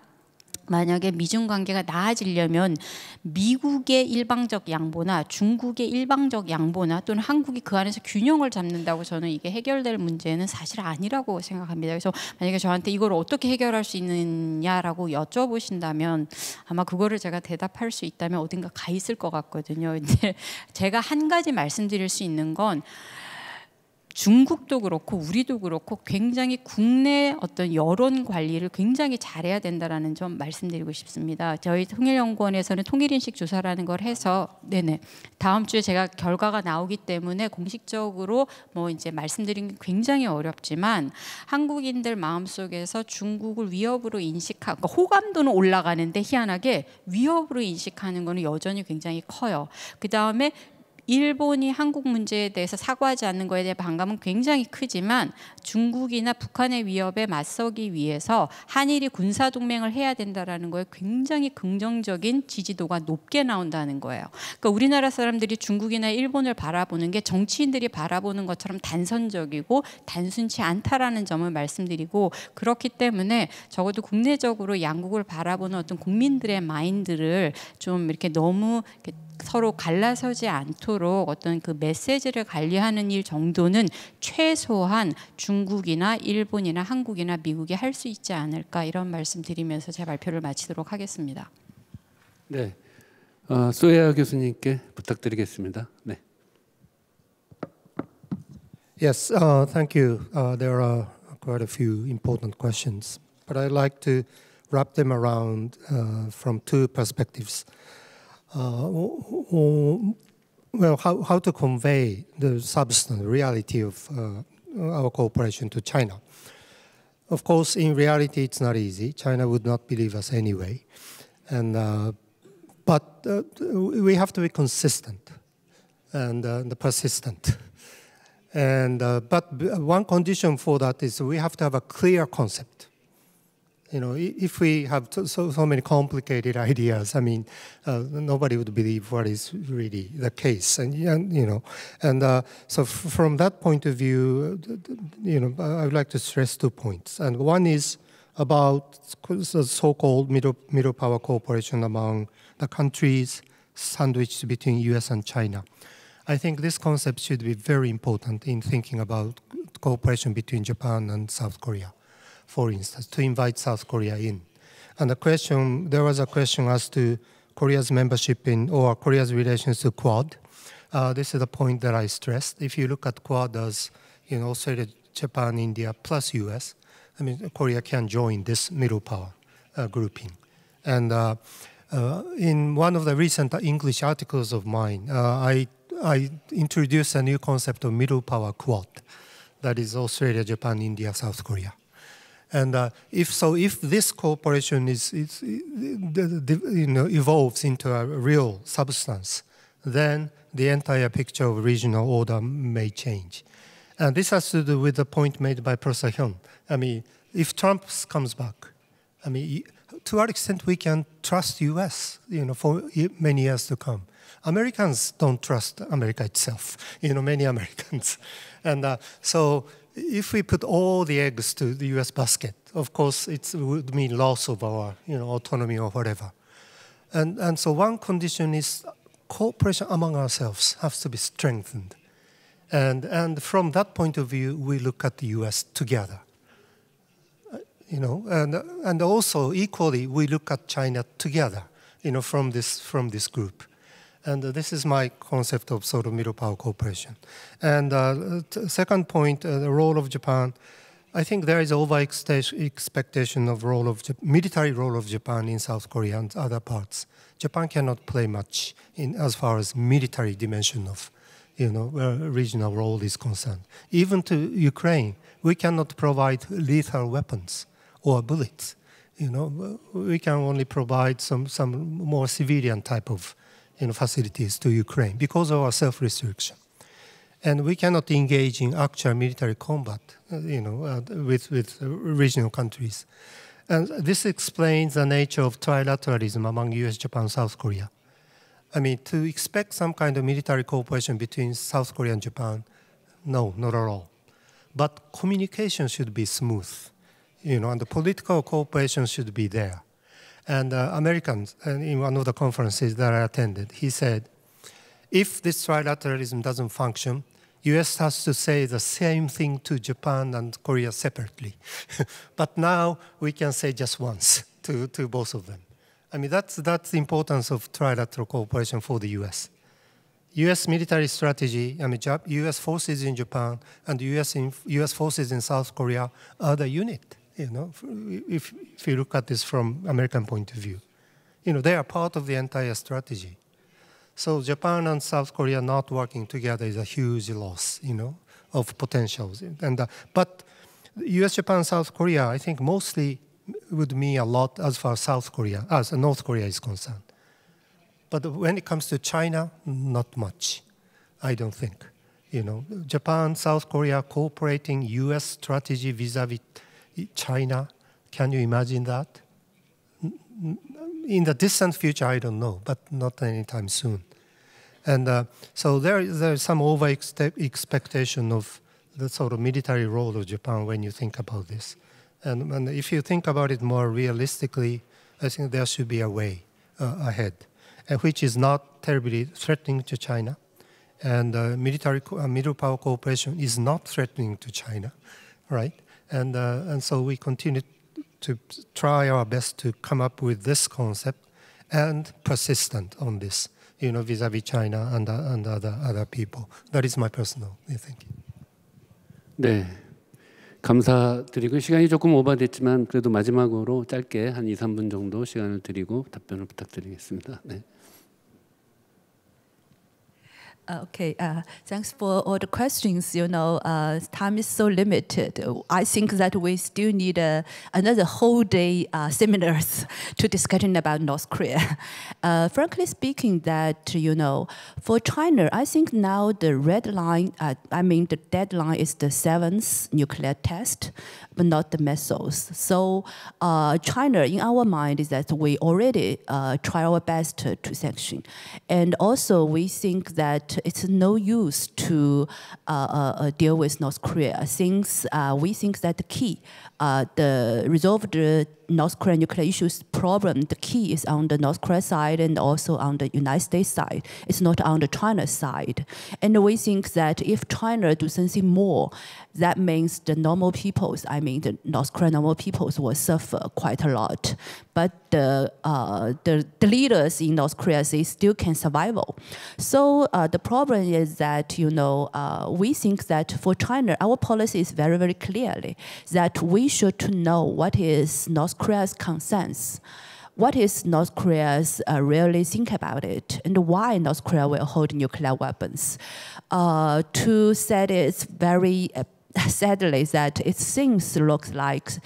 만약에 미중 관계가 나아지려면 미국의 일방적 양보나 중국의 일방적 양보나 또는 한국이 그 안에서 균형을 잡는다고 저는 이게 해결될 문제는 사실 아니라고 생각합니다. 그래서 만약에 저한테 이걸 어떻게 해결할 수 있느냐라고 여쭤보신다면 아마 그거를 제가 대답할 수 있다면 어딘가 가 있을 것 같거든요. 근데 제가 한 가지 말씀드릴 수 있는 건 중국도 그렇고 우리도 그렇고 굉장히 국내 어떤 여론 관리를 굉장히 잘해야 된다라는 점 말씀드리고 싶습니다. 저희 통일연구원에서는 통일인식 조사라는 걸 해서 다음 주에 제가 결과가 나오기 때문에 공식적으로 뭐 이제 말씀드리는 게 굉장히 어렵지만 한국인들 마음속에서 중국을 위협으로 인식하고 그러니까 호감도는 올라가는데 희한하게 위협으로 인식하는 거는 여전히 굉장히 커요. 그 다음에 일본이 한국 문제에 대해서 사과하지 않는 거에 대해 반감은 굉장히 크지만 중국이나 북한의 위협에 맞서기 위해서 한일이 군사동맹을 해야 된다라는 거에 굉장히 긍정적인 지지도가 높게 나온다는 거예요. 그러니까 우리나라 사람들이 중국이나 일본을 바라보는 게 정치인들이 바라보는 것처럼 단선적이고 단순치 않다라는 점을 말씀드리고 그렇기 때문에 적어도 국내적으로 양국을 바라보는 어떤 국민들의 마인드를 좀 이렇게 너무 이렇게 서로 갈라서지 않도록 어떤 그 메시지를 관리하는 일 정도는 최소한 중국이나 일본이나 한국이나 미국이 할 수 있지 않을까 이런 말씀드리면서 제 발표를 마치도록 하겠습니다. 네, 소혜아 교수님께 부탁드리겠습니다. 네. Yes, thank you. There are quite a few important questions, but I'd like to wrap them around from two perspectives. Well, how to convey the substance, reality of our cooperation to China. Of course, in reality, it's not easy. China would not believe us anyway. But we have to be consistent and persistent. But one condition for that is we have to have a clear concept. You know, if we have so many complicated ideas, I mean, nobody would believe what is really the case. So from that point of view, I would like to stress 2 points. And one is about the so-called middle power cooperation among the countries sandwiched between U.S. and China. I think this concept should be very important in thinking about cooperation between Japan and South Korea. For instance, to invite South Korea in. And there was a question as to Korea's membership in, or Korea's relations to Quad. This is the point that I stressed. If you look at Quad as, Australia, Japan, India, plus US, I mean, Korea can join this middle power grouping. And in one of the recent English articles of mine, I introduced a new concept of middle power Quad. That is Australia, Japan, India, South Korea. And if this cooperation evolves into a real substance, then the entire picture of regional order may change. And this has to do with the point made by Professor Hyun. I mean, if Trump comes back, I mean, to what extent we can trust U.S. For many years to come. Americans don't trust America itself. Many Americans, and so. If we put all the eggs to the U.S. basket, of course, it would mean loss of our, autonomy or whatever. And so one condition is cooperation among ourselves has to be strengthened. And from that point of view, we look at the U.S. together. And also equally, we look at China together, from this group. And this is my concept of sort of middle power cooperation. And second point, the role of Japan. I think there is over-expectation of military role of Japan in South Korea and other parts. Japan cannot play much as far as military dimension of where regional role is concerned. Even to Ukraine, we cannot provide lethal weapons or bullets. We can only provide some more civilian type of facilities to Ukraine because of our self-restriction. And we cannot engage in actual military combat, with regional countries. And this explains the nature of trilateralism among US, Japan, South Korea. I mean, to expect some kind of military cooperation between South Korea and Japan, no, not at all. But communication should be smooth, and the political cooperation should be there. And Americans, in one of the conferences that I attended, he said, if this trilateralism doesn't function, US has to say the same thing to Japan and Korea separately. But now we can say just once to both of them. I mean, that's the importance of trilateral cooperation for the US. US military strategy, I mean, US forces in Japan and US forces in South Korea are the unit, if you look at this from American point of view. They are part of the entire strategy. So Japan and South Korea not working together is a huge loss, of potentials. But US, Japan, South Korea, I think mostly would mean a lot as far as North Korea is concerned. But when it comes to China, not much, I don't think. Japan, South Korea cooperating US strategy vis-a-vis China, can you imagine that? In the distant future, I don't know, but not anytime soon. And so there is some over-expectation of the sort of military role of Japan when you think about this. And if you think about it more realistically, I think there should be a way ahead, which is not terribly threatening to China. And middle power cooperation is not threatening to China, right? And so we continue to try our best to come up with this concept and persistent on this, vis-a-vis China and other people. That is my personal thinking. 네, 감사드리고 시간이 조금 오버됐지만 그래도 마지막으로 짧게 한 2, 3분 정도 시간을 드리고 답변을 부탁드리겠습니다. 네. Okay, thanks for all the questions. Time is so limited. I think that we still need another whole day seminars to discussion about North Korea. Frankly speaking, that for China, I think now the red line, the deadline is the 7th nuclear test, but not the missiles. So China, in our mind, is that we already try our best to sanction, and also we think that it's no use to deal with North Korea. Since we think that the key, the resolve the North Korean nuclear issues problem, the key is on the North Korea side and also on the United States side. It's not on the China side. And we think that if China do something more, that means the normal peoples, the North Korean normal peoples will suffer quite a lot. But the leaders in North Korea, they still can survive. So the problem is that, we think that for China, our policy is very, very clearly that we should to know what is North Korea's concerns. What is North Korea's really think about it, and why North Korea will hold nuclear weapons? To say it's very sadly that it seems looks like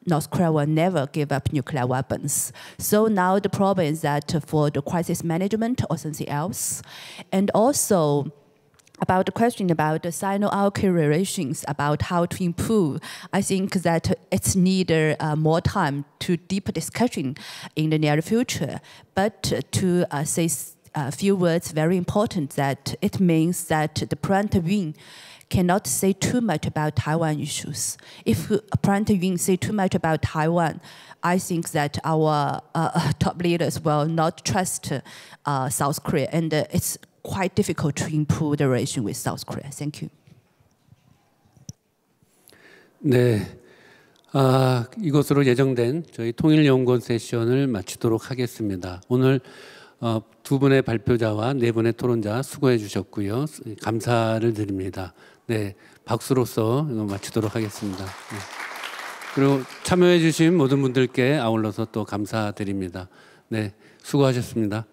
North Korea will never give up nuclear weapons. So now the problem is that for the crisis management or something else, and also about the question about the Sino-Arctic relations, about how to improve, I think that it's needed more time to deep discussion in the near future. But to say a few words, very important, that it means that the President Yoon cannot say too much about Taiwan issues. If President Yoon say too much about Taiwan, I think that our top leaders will not trust South Korea, and it's quite difficult to improve the relation with South Korea. Thank you. 네, 이것으로 예정된 저희 통일연구원 세션을 마치도록 하겠습니다. 오늘 두 분의 발표자와 네 분의 토론자 수고해 주셨고요. 감사를 드립니다. 네, 박수로서 마치도록 하겠습니다. 네. 그리고 참여해 주신 모든 분들께 아울러서 또 감사드립니다. 네, 수고하셨습니다.